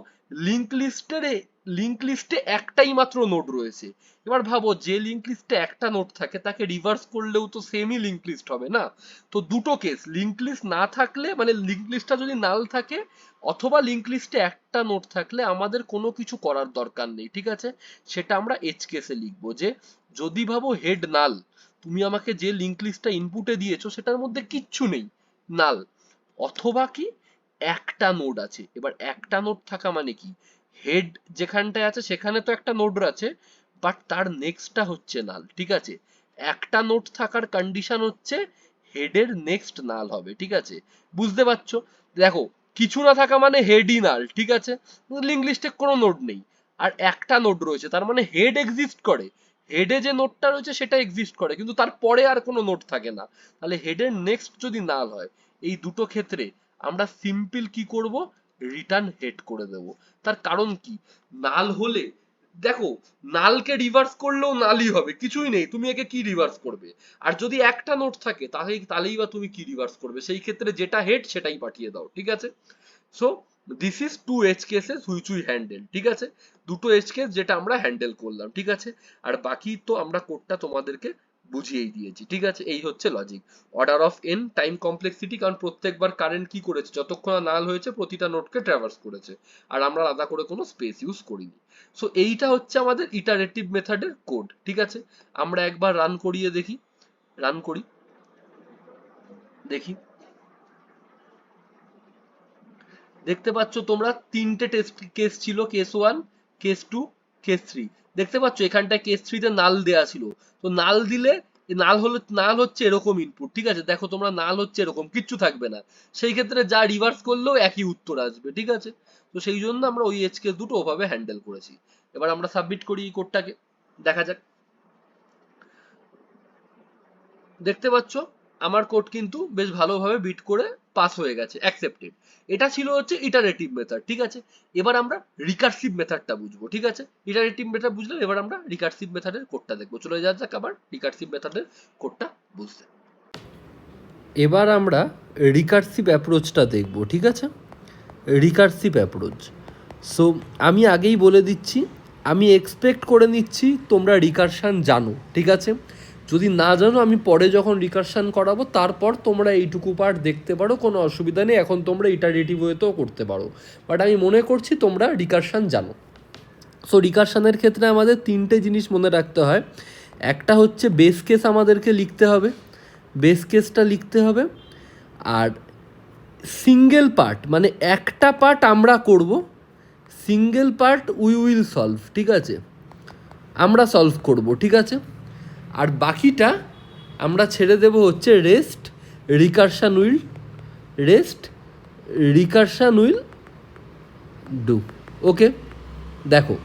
লিঙ্ক লিস্টে একটাই মাত্র নোড রয়েছে। এবার ভাবো যে লিঙ্ক লিস্টে একটা নোড থাকে তাকে রিভার্স করলেও তো সেমই লিঙ্ক লিস্ট হবে না। তো দুটো কেস, লিঙ্ক লিস্ট না থাকলে মানে লিঙ্ক লিস্টটা যদি নাল থাকে, অথবা লিঙ্ক লিস্টে একটা নোড থাকলে আমাদের কোনো কিছু করার দরকার নেই, ঠিক আছে। সেটা আমরা এজ কেসে লিখবো যে যদি ভাবো হেড নাল, তুমি আমাকে যে লিঙ্ক লিস্টটা ইনপুটে দিয়েছো সেটার মধ্যে কিচ্ছু নেই, নাল, অথবা কি একটা নোড আছে। এবার একটা নোড থাকা মানে কি, হেড যেখানটায় আছে সেখানে তো একটা নোড আছে, বাট তার নেক্সটটা হচ্ছে নাল, ঠিক আছে। একটা নোড থাকার কন্ডিশন হচ্ছে হেডের নেক্সট নাল হবে, ঠিক আছে। বুঝতে পারছো, দেখো কিছু না থাকা মানে হেডই নাল, ঠিক আছে। লিঙ্ক লিস্টে কোনো নোড নেই, আর একটা নোড রয়েছে, তার মানে হেড এক্সিস্ট করে, হেডে যে নোডটা রয়েছে সেটা এক্সিস্ট করে, কিন্তু তারপরে আর কোনো নোড থাকে না। তাহলে হেডের নেক্সট যদি নাল হয়, এই দুটো ক্ষেত্রে আমরা সিম্পল কি করব, রিটার্ন হেড করে দেব। তার কারণ কি, নাল হলে দেখো নালকে রিভার্স করলেও নালই হবে, কিছুই নেই, তুমি একে কি রিভার্স করবে। আর যদি একটা নোট থাকে তাহলেই বা তুমি কি রিভার্স করবে, সেই ক্ষেত্রে যেটা হেড সেটাই পাঠিয়ে দাও, ঠিক আছে। So this is two edge cases which we handle, ঠিক আছে। দুটো এজ কেস যেটা আমরা হ্যান্ডেল করলাম, ঠিক আছে। আর বাকি তো আমরা কোডটা তোমাদেরকে বুঝিয়েই দিয়েছি, ঠিক আছে। এই হচ্ছে logic. Order of N time complexity, কারণ প্রত্যেকবার কারেন্ট কি করেছে, যতক্ষণ নাল হয়েছে প্রতিটা নোডকে ট্রাভার্স করেছে, আর আমরা আলাদা করে কোনো স্পেস ইউজ করিনি। সো এইটা হচ্ছে আমাদের ইটারেটিভ মেথডের কোড, ঠিক আছে। আমরা একবার রান করিয়ে দেখি, রান করি দেখি। দেখতে পাচ্ছ তোমরা তিনটে টেস্ট কেস ছিল, কেস 1, কেস 2, কেস 3। দেখতে পাচ্ছ এখানটায় কেস 3 তে নাল দেয়া ছিল, তো নাল দিলে নাল হচ্ছে এরকম ইনপুট, ঠিক আছে। দেখো তোমরা নাল হচ্ছে এরকম, কিচ্ছু থাকবে না, সেই ক্ষেত্রে যা রিভার্স করলেও একই উত্তর আসবে, ঠিক আছে। তো সেই জন্য আমরা ওই এজ কেস দুটো ওভাবে হ্যান্ডেল করেছি। এবার আমরা সাবমিট করি এই কোডটাকে, দেখা যাক। দেখতে পাচ্ছ আমার কোড কিন্তু বেশ ভালোভাবে বিট করে পাস হয়ে গেছে, অ্যাকসেপ্টেড। এটা ছিল হচ্ছে ইটারেটিভ মেথড, ঠিক আছে। এবার আমরা রিকার্সিভ মেথডটা বুঝবো, ঠিক আছে। ইটারেটিভ মেথড বুঝলাম, এবার আমরা রিকার্সিভ মেথডের কোডটা দেখবো। চলে যাওয়া যাক আবার রিকার্সিভ মেথডের কোডটা বুঝতে। এবার আমরা রিকার্সিভ অ্যাপ্রোচটা দেখব, ঠিক আছে। রিকার্সিভ অ্যাপ্রোচ, সো আমি আগেই বলে দিচ্ছি, আমি এক্সপেক্ট করে নিচ্ছি তোমরা রিকারশান জানো, ঠিক আছে। যদি না জানো আমি পরে যখন রিকারশান করাবো তারপর তোমরা এইটুকু পার্ট দেখতে পারো, কোনো অসুবিধা নেই। এখন তোমরা ইটারেটিভ ওয়েতেও করতে পারো, বাট আমি মনে করছি তোমরা রিকারশান জানো। সো রিকারশানের ক্ষেত্রে আমাদের তিনটে জিনিস মনে রাখতে হয়। একটা হচ্ছে বেস কেস আমাদেরকে লিখতে হবে, বেস কেসটা লিখতে হবে। আর সিঙ্গেল পার্ট মানে একটা পার্ট আমরা করব, single part we will solve, ঠিক আছে, আমরা সলভ করব, ঠিক আছে। আর বাকিটা আমরা ছেড়ে দেব হচ্ছে rest recursion will rest, recursion will do. Okay, দেখো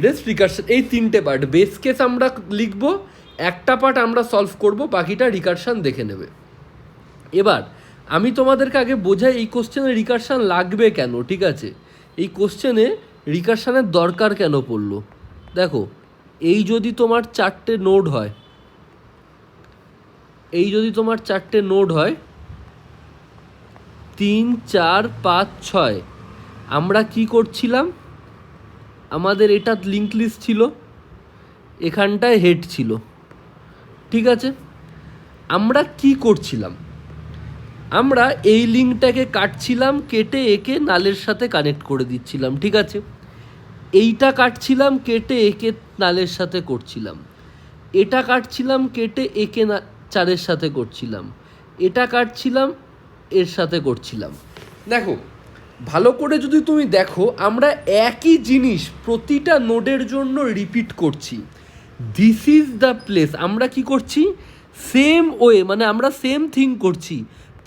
রেস্ট, রিকারশন, এই তিনটে পার্ট। বেস কেস আমরা লিখবো, একটা পার্ট আমরা সলভ করব, বাকিটা রিকারশন দেখে নেবে। এবার আমি তোমাদেরকে আগে বোঝাই এই কোশ্চেনে রিকারশন লাগবে কেন, ঠিক আছে? এই কোশ্চেনে রিকারশনের দরকার কেন পড়লো? দেখো, এই যদি তোমার চারটে নোড হয়, এই যদি তোমার চারটে নোড হয় 3, 4, 5, 6, আমরা কি করছিলাম? আমাদের এটা লিঙ্ক লিস্ট ছিল, এখানটায় হেড ছিল, ঠিক আছে? আমরা কি করছিলাম? আমরা এই লিঙ্কটাকে কাটছিলাম, কেটে একে নালের সাথে কানেক্ট করে দিচ্ছিলাম, ঠিক আছে? এইটা কাটছিলাম, কেটে একে নালের সাথে করছিলাম, এটা কাটছিলাম, কেটে একে চারের সাথে করছিলাম, এটা কাটছিলাম, এর সাথে করছিলাম। দেখো, ভালো করে যদি তুমি দেখো, আমরা একই জিনিস প্রতিটা নোডের জন্য রিপিট করছি। This is the place. আমরা কি করছি? সেম ওয়ে, মানে আমরা সেম থিং করছি।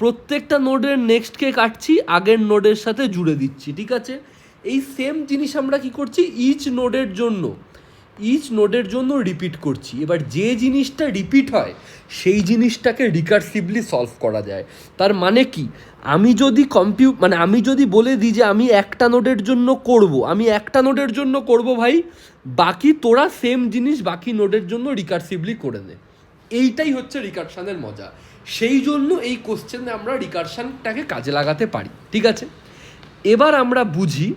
প্রত্যেকটা নোডের নেক্সটকে কাটছি, আগের নোডের সাথে জুড়ে দিচ্ছি, ঠিক আছে? এই সেম জিনিস আমরা কি করছি? ইচ নোডের জন্য রিপিট করছি। এবার যে জিনিসটা রিপিট হয় সেই জিনিসটাকে রিকারসিভলি সলভ করা যায়। তার মানে কি? আমি যদি আমি যদি বলে দিই যে আমি একটা নোডের জন্য করব, ভাই, বাকি তোরা সেম জিনিস বাকি নোডের জন্য রিকারসিভলি করে নে। এইটাই হচ্ছে রিকারশনের মজা। সেই জন্য এই কোশ্চেনে আমরা রিকারশনটাকে কাজে লাগাতে পারি, ঠিক আছে? এবার আমরা বুঝি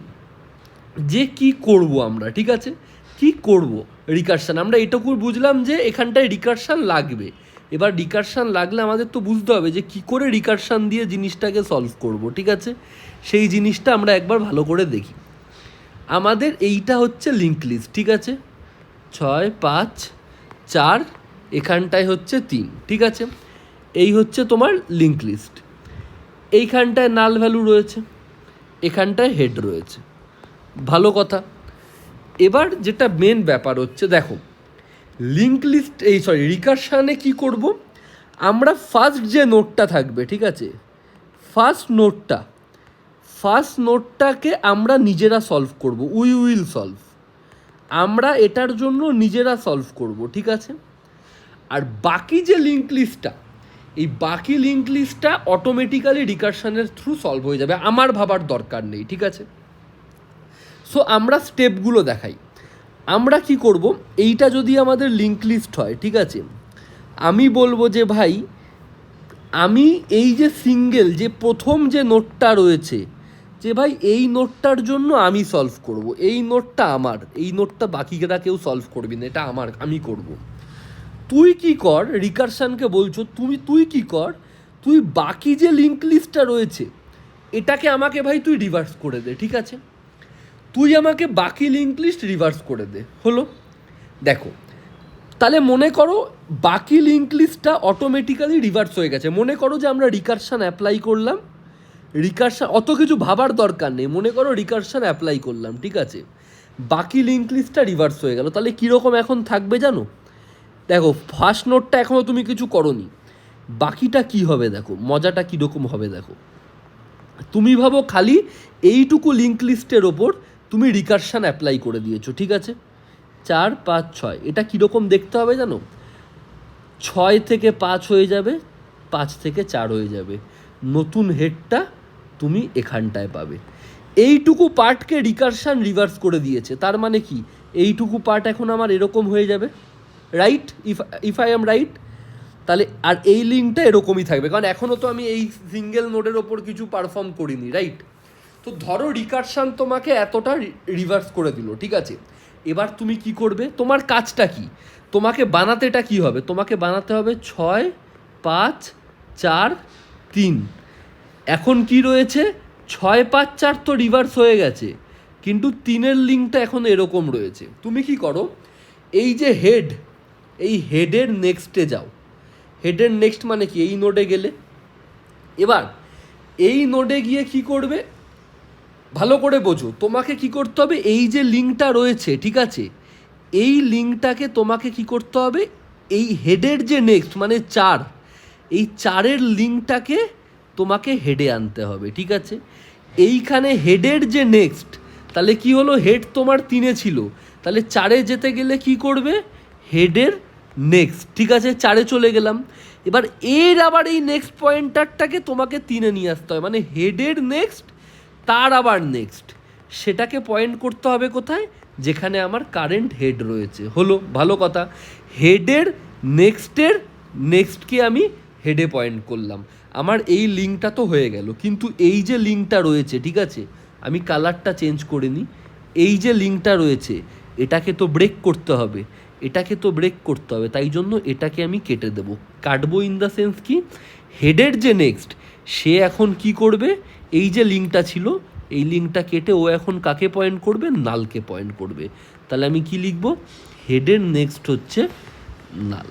যে কি করব আমরা, ঠিক আছে? কি করব? রিকারশন। আমরা এটুকু বুঝলাম যে এখানটায় রিকারশন লাগবে। এবার রিকারশন লাগলে আমাদের তো বুঝতে হবে যে কি করে রিকারশন দিয়ে জিনিসটাকে সলভ করব, ঠিক আছে? সেই জিনিসটা আমরা একবার ভালো করে দেখি। আমাদের এইটা হচ্ছে লিঙ্ক লিস্ট, ঠিক আছে? 6, 5, 4, এখানটায় হচ্ছে 3, ঠিক আছে? এই হচ্ছে তোমার লিঙ্ক লিস্ট। এইখানটায় নাল ভ্যালু রয়েছে, এখানটায় হেড রয়েছে, ভালো কথা। এবার যেটা মেন ব্যাপার হচ্ছে, দেখো, লিঙ্ক লিস্ট রিকারশানে কি করব? আমরা ফার্স্ট যে নোটটা থাকবে, ঠিক আছে, ফার্স্ট নোটটাকে আমরা নিজেরা সলভ করব। We will solve. আমরা এটার জন্য নিজেরা সলভ করব, ঠিক আছে? আর বাকি যে লিঙ্ক লিস্টটা, এই বাকি লিঙ্ক লিস্টটা অটোমেটিক্যালি রিকারশনের থ্রু সলভ হয়ে যাবে, আমার ভাবার দরকার নেই, ঠিক আছে? সো আমরা স্টেপগুলো দেখাই। আমরা কি করব? এইটা যদি আমাদের লিঙ্ক লিস্ট হয়, ঠিক আছে, আমি বলবো যে ভাই, আমি এই যে সিঙ্গেল যে প্রথম যে নোটটা রয়েছে, যে ভাই এই নোটটার জন্য আমি সলভ করব, এই নোটটা আমার, এই নোটটা বাকিরা কেউ সলভ করবি না, এটা আমি করব। তুই কি কর? রিকারশনকে বলছো তুই কি কর? তুই বাকি যে লিঙ্ক লিস্টটা রয়েছে এটাকে আমাকে ভাই তুই রিভার্স করে দে, ঠিক আছে? তুই আমাকে বাকি লিঙ্ক লিস্ট রিভার্স করে দে, হলো? দেখো, তাহলে মনে করো বাকি লিঙ্ক লিস্টটা অটোমেটিক্যালি রিভার্স হয়ে গেছে। মনে করো যে আমরা রিকারশন অ্যাপ্লাই করলাম, রিকারশন অত কিছু ভাবার দরকার নেই, মনে করো রিকারশন অ্যাপ্লাই করলাম, ঠিক আছে, বাকি লিঙ্ক লিস্টটা রিভার্স হয়ে গেল। তাহলে কীরকম এখন থাকবে জানো? দেখো, ফার্স্ট নোটটা এখনও তুমি কিছু করোনি, বাকিটা কি হবে দেখো, মজাটা কীরকম হবে দেখো। তুমি ভাবো খালি এইটুকু লিঙ্ক লিস্টের ওপর তুমি রিকারশন অ্যাপ্লাই করে দিয়েছো, ঠিক আছে? 4, 5, 6, এটা কীরকম দেখতে হবে জানো? 6 থেকে 5 হয়ে যাবে, 5 থেকে 4 হয়ে যাবে, নতুন হেডটা তুমি এখানটায় পাবে। এইটুকু পার্টকে রিকারশন রিভার্স করে দিয়েছে, তার মানে কি এইটুকু পার্ট এখন আমার এরকম হয়ে যাবে, right? If I am right, তাহলে আর এই লিঙ্কটা এরকমই থাকবে, কারণ এখনও তো আমি এই সিঙ্গেল নোডের ওপর কিছু পারফর্ম করিনি, রাইট? তো ধরো রিকারশন তোমাকে এতটা রিভার্স করে দিল, ঠিক আছে? এবার তুমি কি করবে? তোমার কাজটা কি? তোমাকে বানাতেটা কি হবে? তোমাকে বানাতে হবে 6, 5, 4, 3। এখন কি রয়েছে? 6, 5, 4 তো রিভার্স হয়ে গেছে, কিন্তু 3-এর লিঙ্কটা এখন এরকম রয়েছে। তুমি কি করো? এই যে হেড, এই হেডের নেক্সটে যাও। হেডের নেক্সট মানে কি? এই নোডে গেলে, এবার এই নোডে গিয়ে কি করবে ভালো করে বোঝো। তোমাকে কি করতে হবে? এই যে লিঙ্কটা রয়েছে, ঠিক আছে, এই লিঙ্কটাকে তোমাকে কি করতে হবে? এই হেডের যে নেক্সট মানে 4, এই 4-এর লিঙ্কটাকে তোমাকে হেডে আনতে হবে, ঠিক আছে? এইখানে হেডের যে নেক্সট, তাহলে কি হলো, হেড তোমার 3-এ ছিল, তাহলে 4-এ যেতে গেলে কি করবে, হেডের নেক্সট, ঠিক আছে? 4-এ চলে গেলাম, এবার এর আবার এই নেক্সট পয়েন্টারটাকে তোমাকে 3-এ নিয়ে আসতে হবে, মানে হেডের নেক্সট তার আবার নেক্সট, সেটাকে পয়েন্ট করতে হবে কোথায়, যেখানে আমার কারেন্ট হেড রয়েছে। হলো, ভালো কথা। হেডের নেক্সটের নেক্সটকে আমি হেডে পয়েন্ট করলাম, আমার এই লিঙ্কটা তো হয়ে গেল। কিন্তু এই যে লিঙ্কটা রয়েছে, ঠিক আছে, আমি কালারটা চেঞ্জ করে নিই, এই যে লিঙ্কটা রয়েছে এটাকে তো ব্রেক করতে হবে, এটাকে তো ব্রেক করতে হবে, তাই জন্য এটাকে আমি কেটে দেবো। কাটবো ইন দ্য সেন্স কি, হেডের যে নেক্সট সে এখন কি করবে, এই যে লিঙ্কটা ছিল এই লিঙ্কটা কেটে ও এখন কাকে পয়েন্ট করবে, নালকে পয়েন্ট করবে। তাহলে আমি কি লিখব, হেডের নেক্সট হচ্ছে নাল।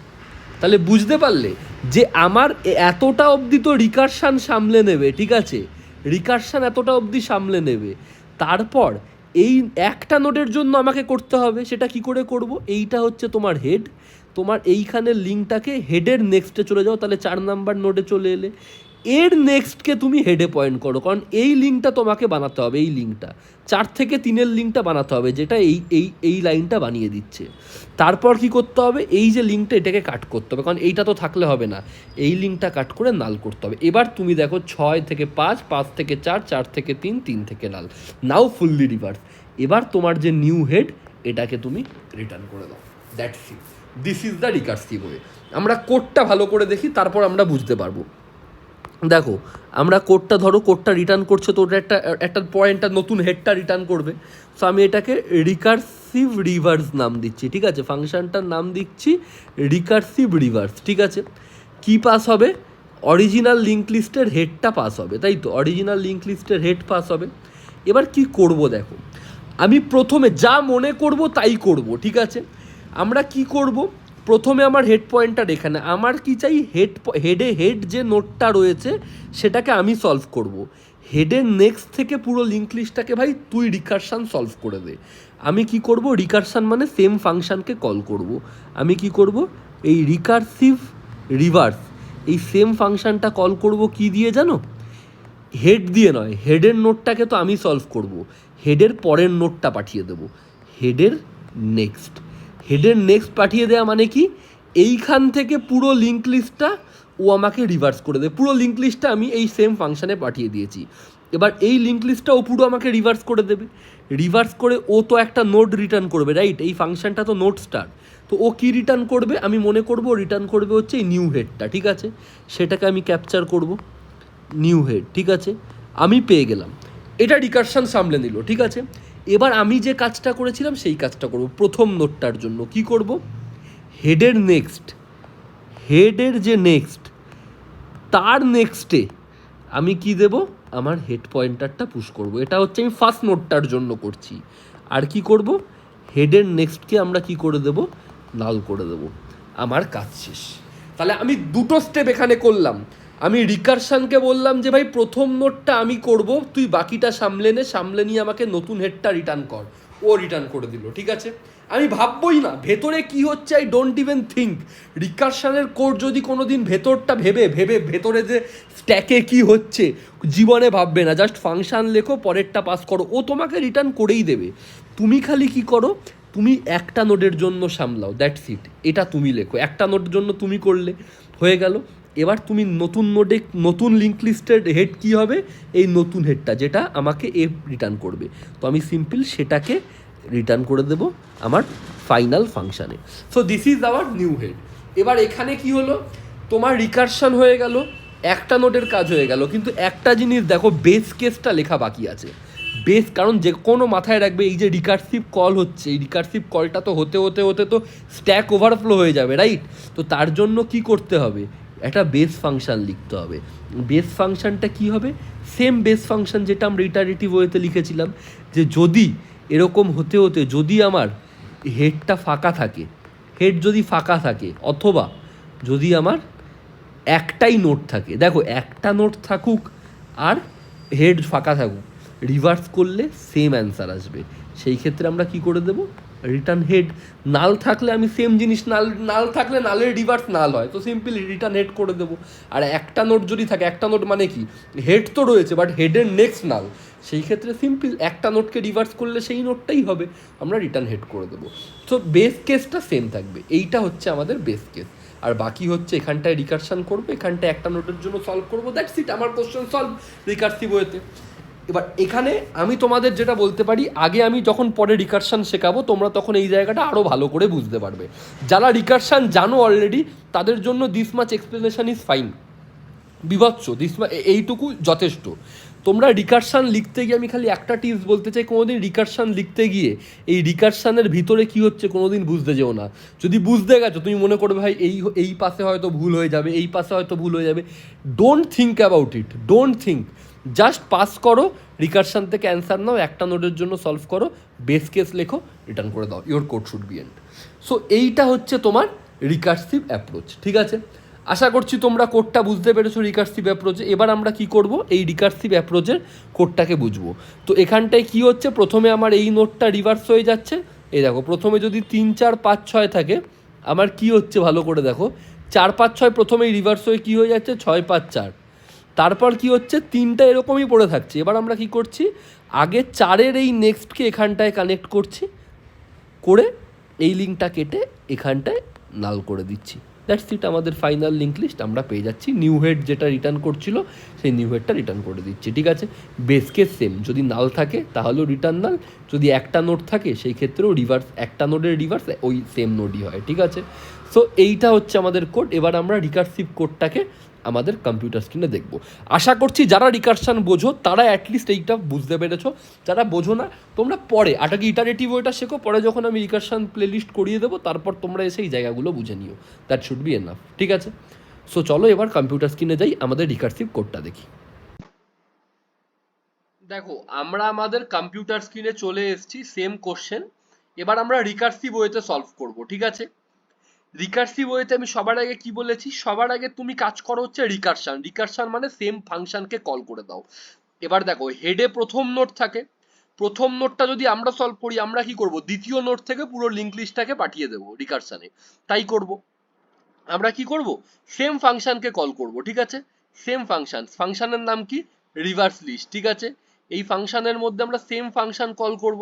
তাহলে বুঝতে পারলে যে আমার এতটা অবধি তো রিকারশান সামলে নেবে, ঠিক আছে, রিকারশান এতটা অবধি সামলে নেবে। তারপর এই একটা নোডের জন্য আমাকে করতে হবে, সেটা কি করে করব, এইটা হচ্ছে তোমার হেড, তোমার এইখানের লিঙ্কটাকে হেডের নেক্সটে চলে যাও, তাহলে 4 নাম্বার নোডে চলে এলে এর নেক্সটকে তুমি হেডে পয়েন্ট করো, কারণ এই লিঙ্কটা তোমাকে বানাতে হবে, এই লিঙ্কটা 4 থেকে 3-এর লিঙ্কটা বানাতে হবে, যেটা এই লাইনটা বানিয়ে দিচ্ছে। তারপর কি করতে হবে, এই যে লিঙ্কটা এটাকে কাট করতে হবে, কারণ এইটা তো থাকলে হবে না, এই লিঙ্কটা কাট করে নাল করতে হবে। এবার তুমি দেখো 6 থেকে 5, 5 থেকে 4, 4 থেকে 3, 3 থেকে নাল, নাও ফুললি রিভার্স। এবার তোমার যে নিউ হেড এটাকে তুমি রিটার্ন করে দাও, that's it, this is the recursive way. আমরা কোডটা ভালো করে দেখি, তারপর আমরা বুঝতে পারবো। দেখো আমরা কোডটা, ধরো কোডটা রিটার্ন করছে, তো ওটা একটা পয়েন্টটা নতুন হেডটা রিটার্ন করবে। সো আমি এটাকে রিকার্সিভ রিভার্স নাম দিচ্ছি, ঠিক আছে, ফাংশনটার নাম দিচ্ছি রিকার্সিভ রিভার্স, ঠিক আছে। কি পাস হবে, অরিজিনাল লিঙ্ক লিস্টের হেডটা পাস হবে, তাই তো, অরিজিনাল লিঙ্ক লিস্টের হেড পাস হবে। এবার কি করব, দেখো আমি প্রথমে যা মনে করব তাই করব, ঠিক আছে। আমরা কি করব, প্রথমে আমার হেড পয়েন্টার এখানে, আমার কি চাই, হেড যে নোটটা রয়েছে সেটাকে আমি সলভ করব। হেডের নেক্সট থেকে পুরো লিঙ্ক লিস্টটাকে ভাই তুই রিকারশান সলভ করে দে। আমি কি করব, রিকারশান মানে সেম ফাংশনকে কল করব। আমি কি করব, এই রিকারসিভ রিভার্স, এই সেম ফাংশনটা কল করব কি দিয়ে জানো, হেড দিয়ে নয়, হেডের নোটটাকে তো আমি সলভ করব, হেডের পরের নোটটা পাঠিয়ে দেবো, হেডের নেক্সট। হেডের নেক্সট পাঠিয়ে দেওয়া মানে কি, এইখান থেকে পুরো লিঙ্ক লিস্টটা ও আমাকে রিভার্স করে দেবে, পুরো লিঙ্ক লিস্টটা আমি এই সেম ফাংশানে পাঠিয়ে দিয়েছি। এবার এই লিঙ্ক লিস্টটা ও পুরো আমাকে রিভার্স করে দেবে, রিভার্স করে ও তো একটা নোট রিটার্ন করবে, রাইট, এই ফাংশনটা তো নোট স্টার, তো ও কি রিটার্ন করবে, আমি মনে করব রিটার্ন করবে হচ্ছে এই নিউ হেডটা, ঠিক আছে, সেটাকে আমি ক্যাপচার করব, নিউ হেড, ঠিক আছে, আমি পেয়ে গেলাম। এটা রিকারশন সামলে নিল, ঠিক আছে। এবার আমি যে কাজটা করেছিলাম সেই কাজটা করব। প্রথম নোটটার জন্য কি করব, হেডের নেক্সট, হেডের যে নেক্সট তার নেক্সটে আমি কি দেব, আমার হেড পয়েন্টারটা পুশ করব। এটা হচ্ছে আমি ফার্স্ট নোটটার জন্য করছি। আর কি করব, হেডের নেক্সটকে আমরা কি করে দেব, নাল করে দেব, আমার কাজ শেষ। তাহলে আমি দুটো স্টেপ এখানে করলাম। আমি রিকারশনকে বললাম যে ভাই প্রথম নোটটা আমি করব, তুই বাকিটা সামলে নে, সামলে নিয়ে আমাকে নতুন হেডটা রিটার্ন কর। ও রিটার্ন করে দিল, ঠিক আছে। আমি ভাববই না ভেতরে কি হচ্ছে, আই ডোন্ট ইভেন থিঙ্ক। রিকারশনের কোড যদি কোনো দিন ভেতরটা ভেবে ভেতরে যে স্ট্যাকে কি হচ্ছে জীবনে ভাববে না, জাস্ট ফাংশন লেখো, পরেরটা পাস করো, ও তোমাকে রিটার্ন করেই দেবে। তুমি খালি কি করো, তুমি একটা নোডের জন্য সামলাও, দ্যাটস ইট। এটা তুমি লেখো, একটা নোডের জন্য তুমি করলে হয়ে গেল। এবার তুমি নতুন নোডে নতুন লিঙ্ক লিস্টের হেড কী হবে, এই নতুন হেডটা যেটা আমাকে এ রিটার্ন করবে, তো আমি সিম্পল সেটাকে রিটার্ন করে দেব আমার ফাইনাল ফাংশানে। So this is our new head. এবার এখানে কি হলো, তোমার রিকারশন হয়ে গেল, একটা নোডের কাজ হয়ে গেল, কিন্তু একটা জিনিস দেখো, বেস কেসটা লেখা বাকি আছে। বেস, কারণ যে কোনো মাথায় রাখবে, এই যে রিকারসিভ কল হচ্ছে, এই রিকারসিভ কলটা তো হতে হতে হতে তো স্ট্যাক ওভারফ্লো হয়ে যাবে, রাইট। তো তার জন্য কি করতে হবে, একটা বেস ফাংশন লিখতে হবে। বেস ফাংশনটা কি হবে, সেম বেস ফাংশন যেটা আমরা ইটারেটিভ ওয়েতে লিখেছিলাম, যে যদি এরকম হতে হতে যদি আমার হেডটা ফাঁকা থাকে, হেড যদি ফাঁকা থাকে, অথবা যদি আমার একটাই নোট থাকে, দেখো একটা নোট থাকুক আর হেড ফাঁকা থাকুক, রিভার্স করলে সেম অ্যান্সার আসবে। সেই ক্ষেত্রে আমরা কি করে দেব, রিটার্ন হেড নাল থাকলে আমি সেম জিনিস নাল থাকলে নালের রিভার্স নাল হয়, তো সিম্পলি রিটার্ন হেড করে দেবো। আর একটা নোট যদি থাকে, একটা নোট মানে কি, হেড তো রয়েছে বাট হেডের নেক্সট নাল, সেই ক্ষেত্রে সিম্পল একটা নোটকে রিভার্স করলে সেই নোটটাই হবে, আমরা রিটার্ন হেড করে দেবো। তো বেস কেসটা সেম থাকবে, এইটা হচ্ছে আমাদের বেস কেস। আর বাকি হচ্ছে এখানটায় রিকারশন করবো, এখানটায় একটা নোটের জন্য সলভ করবো, দ্যাটস ইট, আমার কোশ্চেন সলভ রিকার্সিভ ওয়েতে। এবার এখানে আমি তোমাদের যেটা বলতে পারি, আগে আমি যখন পরে রিকারশন শেখাবো তোমরা তখন এই জায়গাটা আরও ভালো করে বুঝতে পারবে। যারা রিকারশন জানো অলরেডি তাদের জন্য this much explanation is fine, বিভৎস, এইটুকু যথেষ্ট। তোমরা রিকারশন লিখতে গিয়ে আমি খালি একটা টিপস বলতে চাই, কোনোদিন রিকারশন লিখতে গিয়ে এই রিকারশনের ভিতরে কি হচ্ছে কোনোদিন বুঝতে যেও না। যদি বুঝতে গেছো তুমি মনে করবে ভাই এই পাশে হয়তো ভুল হয়ে যাবে, এই পাশে হয়তো ভুল হয়ে যাবে, don't think about it, don't think, just pass করো, রিকারশন থেকে অ্যান্সার নাও, একটা নোটের জন্য সলভ করো, বেস কেস লেখো, রিটার্ন করে দাও, your code should be end. So এইটা হচ্ছে তোমার রিকার্সিভ অ্যাপ্রোচ, ঠিক আছে? আশা করছি তোমরা কোডটা বুঝতে পেরেছো রিকার্সিভ অ্যাপ্রোচে। এবার আমরা কি করব, এই রিকার্সিভ অ্যাপ্রোচের কোডটাকে বুঝবো। তো এখানটায় কি হচ্ছে, প্রথমে আমার এই নোটটা রিভার্স হয়ে যাচ্ছে, এই দেখো প্রথমে যদি 3 4 5 6 থাকে, আমার কি হচ্ছে ভালো করে দেখো, 4 5 6 প্রথমেই রিভার্স হয়ে কি হয়ে যাচ্ছে 6 5 4, তারপর কি হচ্ছে 3টা এরকমই পড়ে থাকছে। এবার আমরা কি করছি, আগে 4-এর এই নেক্সটকে এখানটায় কানেক্ট করছি, করে এই লিঙ্কটা কেটে এখানটায় নাল করে দিচ্ছি, দ্যাটস ইট, আমাদের ফাইনাল লিঙ্ক লিস্ট আমরা পেয়ে যাচ্ছি। নিউ হেড যেটা রিটার্ন করছিল সেই নিউ হেডটা রিটার্ন করে দিচ্ছি, ঠিক আছে? বেস কেস সেম, যদি নাল থাকে তাহলেও রিটার্ন নাল, যদি একটা নোট থাকে সেই ক্ষেত্রেও রিভার্স, একটা নোডের রিভার্স ওই সেম নোডই হয়, ঠিক আছে? সো এইটা হচ্ছে আমাদের কোড। এবার আমরা রিকার্সিভ কোডটাকে আমাদের কম্পিউটার স্ক্রিনে দেখব। আশা করছি যারা রিকারশন বোঝো তারা অ্যাটলিস্ট এইটা বুঝতে পেরেছো, যারা বোঝো না তোমরা পরে আটাকে ইটারেটিভ ওইটা শেখো, পরে যখন আমি রিকারশন প্লেলিস্ট করিয়ে দেবো তারপর তোমরা এসে এই জায়গাগুলো বুঝে নিও, দ্যাট শুড বি এনাফ, ঠিক আছে? সো চলো এবার কম্পিউটার স্ক্রিনে যাই, আমাদের রিকার্সিভ কোডটা দেখি। দেখো আমরা আমাদের কম্পিউটার স্ক্রিনে চলে এসেছি, সেম কোশ্চেন, এবার আমরা রিকার্সিভ ওয়েতে সলভ করব, ঠিক আছে? রিকার্সিভ ওয়েতে আমি সবার আগে কি বলেছি, সবার আগে তুমি কাজ করো হচ্ছে রিকারশন। রিকারশন মানে সেম ফাংশনকে কল করে দাও। এবার দেখো হেডে প্রথম নোট থাকে, প্রথম নোটটা যদি আমরা সলভ করি, আমরা কি করব, দ্বিতীয় নোট থেকে পুরো লিঙ্ক লিস্টটাকে পাঠিয়ে দেবো রিকারশনে। তাই করব, আমরা কি করব, সেম ফাংশনকে কল করব, ঠিক আছে? সেম ফাংশন, ফাংশনের নাম কি, রিভার্স লিস্ট, ঠিক আছে? এই ফাংশনের মধ্যে আমরা সেম ফাংশন কল করব।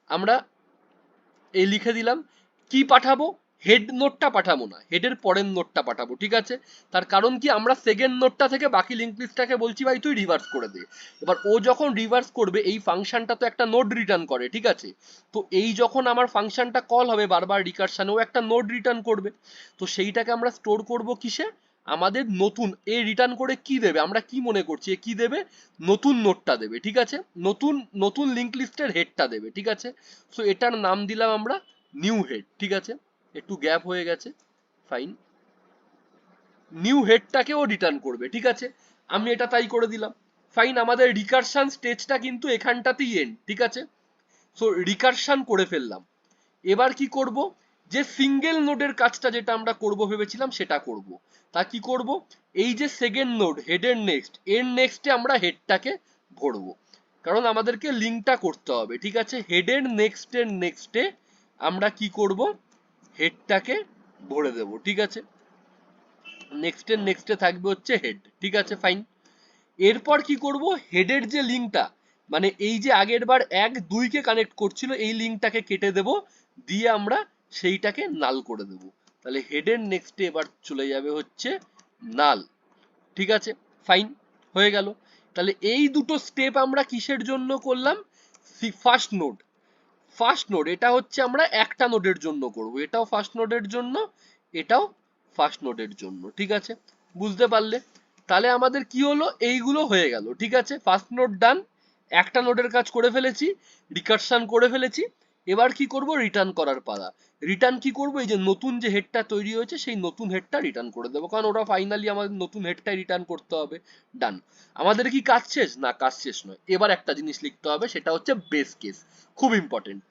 আমরা এই লিখে দিলাম, কি পাঠাবো, হেড নোটটা পাঠাবো না, হেডের পরের নোটটা পাঠাবো, ঠিক আছে? তার কারণ কি, আমরা সেকেন্ড নোটটা থেকে বাকি লিঙ্ক লিস্টটাকে বলছি ভাই তুই রিভার্স করে দে। এবার ও যখন রিভার্স করবে, এই ফাংশনটা তো একটা নোড রিটার্ন করে, ঠিক আছে? তো এই যখন আমার ফাংশনটা কল হবে বারবার রিকারশনে, ও একটা নোড রিটার্ন করবে, তো সেইটাকে আমরা স্টোর করব কিসে, আমাদের নতুন, এ রিটার্ন করে কি দেবে, আমরা কি মনে করছি এ কি দেবে, নতুন নোটটা দেবে, ঠিক আছে? নতুন নতুন লিঙ্ক লিস্টের হেডটা দেবে, ঠিক আছে? সো এটার নাম দিলাম আমরা নিউ হেড, ঠিক আছে? একটু গ্যাপ হয়ে গেছে, ফাইন, নিউ হেডটাকে ও রিটার্ন করবে, ঠিক আছে? আমি এটা তাই করে দিলাম, ফাইন। আমাদের রিকারশন স্টেজটা কিন্তু এখানটাতেই এন্ড, ঠিক আছে? সো রিকারশন করে ফেললাম। এবার কি করব, যে সিঙ্গেল নোডের কাজটা যেটা আমরা করব ভেবেছিলাম সেটা করব। তা কি করব, এই যে সেকেন্ড নোড হেডের নেক্সট, এর নেক্সটে আমরা হেডটাকে ভরবো, কারণ আমাদেরকে লিঙ্কটা করতে হবে, ঠিক আছে? হেডের নেক্সটের নেক্সটে আমরা কি করব, হেডটাকে ভরে দেব, ঠিক আছে? নেক্সটের নেক্সটে থাকবে হচ্ছে হেড, ঠিক আছে, ফাইন। এরপর কি করব, হেডের যে লিঙ্কটা, মানে এই যে আগের বার 1 2 কে কানেক্ট করছিল, এই লিঙ্কটাকে কেটে দেব, দিয়ে আমরা সেইটাকে নাল করে দেব। তাহলে হেডের নেক্সটে এবার চলে যাবে হচ্ছে নাল, ঠিক আছে, ফাইন, হয়ে গেল। তাহলে এই দুটো স্টেপ আমরা কিসের জন্য করলাম, ফার্স্ট নোড, ফার্স্ট নোড এটা হচ্ছে আমরা একটা নোডের জন্য করব, এটাও ফার্স্ট নোডের জন্য, এটাও ফার্স্ট নোডের জন্য, ঠিক আছে? বুঝতে পারলে? তাহলে আমাদের কি হলো, এইগুলো হয়ে গেল, ঠিক আছে? ফার্স্ট নোড ডান, একটা নোডের কাজ করে ফেলেছি, রিকারশন করে ফেলেছি। এবার কি করব, রিটার্ন করার পালা। রিটার্ন কি করব, এই যে নতুন যে হেডটা তৈরি হয়েছে সেই নতুন হেডটা রিটার্ন করে দেবো, কারণ ওটা ফাইনালি আমাদের নতুন হেডটাই রিটার্ন করতে হবে। ডান। আমাদের কি কাজ শেষ? না, কাজ শেষ নয়। এবার একটা জিনিস লিখতে হবে, সেটা হচ্ছে বেস কেস, খুব ইম্পর্টেন্ট।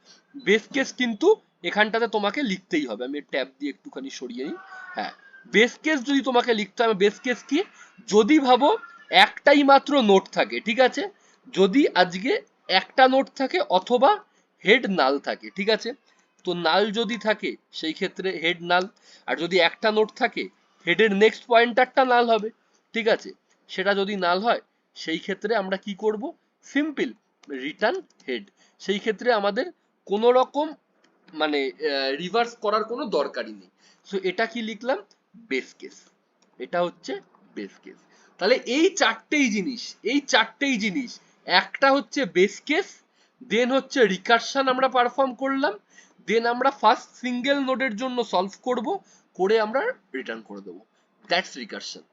বেস কেস কিন্তু এখানটাতে তোমাকে লিখতেই হবে, আমি ট্যাব দিয়ে একটুখানি সরিয়ে নিই। হ্যাঁ, বেস কেস যদি তোমাকে লিখতে হবে, বেস কেস কি, যদি ভাবো একটাই মাত্র নোট থাকে, ঠিক আছে? যদি আজকে একটা নোট থাকে অথবা হেড নাল থাকে, ঠিক আছে? তো নাল যদি থাকে সেই ক্ষেত্রে হেড নাল, আর যদি একটা নোট থাকে হেডের নেক্সট পয়েন্টারটা নাল হবে, ঠিক আছে? সেটা যদি নাল হয় সেই ক্ষেত্রে আমরা কি করব, সিম্পল রিটার্ন হেড। সেই ক্ষেত্রে আমাদের কোনো রকম মানে রিভার্স করার কোনো দরকারই নেই। সো এটা কি লিখলাম, বেস কেস। এটা হচ্ছে বেস কেস। তাহলে এই চারটেই জিনিস, একটা হচ্ছে বেস কেস, দেন হচ্ছে রিকারশন আমরা পারফর্ম করলাম, দেন আমরা ফার্স্ট সিঙ্গেল নোডের জন্য সলভ করব, করে আমরা রিটার্ন করে দেবো। That's recursion.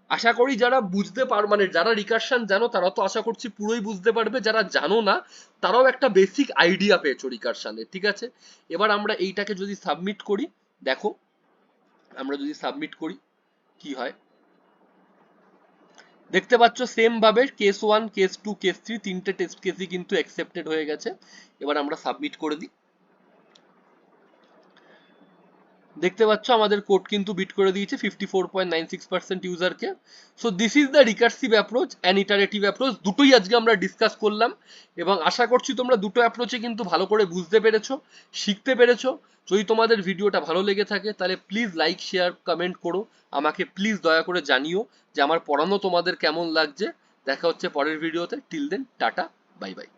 আশা করি যারা বুঝতে পার মানে যারা রিকারশন জানো তারা তো আশা করছি পুরোই বুঝতে পারবে, যারা জানো না তারাও একটা বেসিক আইডিয়া পেয়েছো রিকারশনের, ঠিক আছে? এবার আমরা এইটাকে যদি সাবমিট করি, দেখো আমরা যদি সাবমিট করি কি হয়, দেখতে পাচ্ছ সেম ভাবে কেস 1 কেস 2 কেস 3 তিনটে টেস্ট কেসই কিন্তু অ্যাকসেপ্টেড হয়ে গেছে। এবার আমরা সাবমিট করে দিই, দেখতে পাচ্ছ আমাদের কোড কিন্তু বিট করে দিয়েছে 54.96% ইউজারকে। So this is the recursive approach and iterative approach, দুটোই আজকে আমরা ডিসকাস করলাম এবং আশা করছি তোমরা দুটো অ্যাপ্রোচে কিন্তু ভালো করে বুঝতে পেরেছো, শিখতে পেরেছো। যদি তোমাদের ভিডিওটা ভালো লেগে থাকে তাহলে প্লিজ লাইক শেয়ার কমেন্ট করো, আমাকে প্লিজ দয়া করে জানিও যে আমার পড়ানো তোমাদের কেমন লাগছে। দেখা হচ্ছে পরের ভিডিওতে, till then tata, bye by.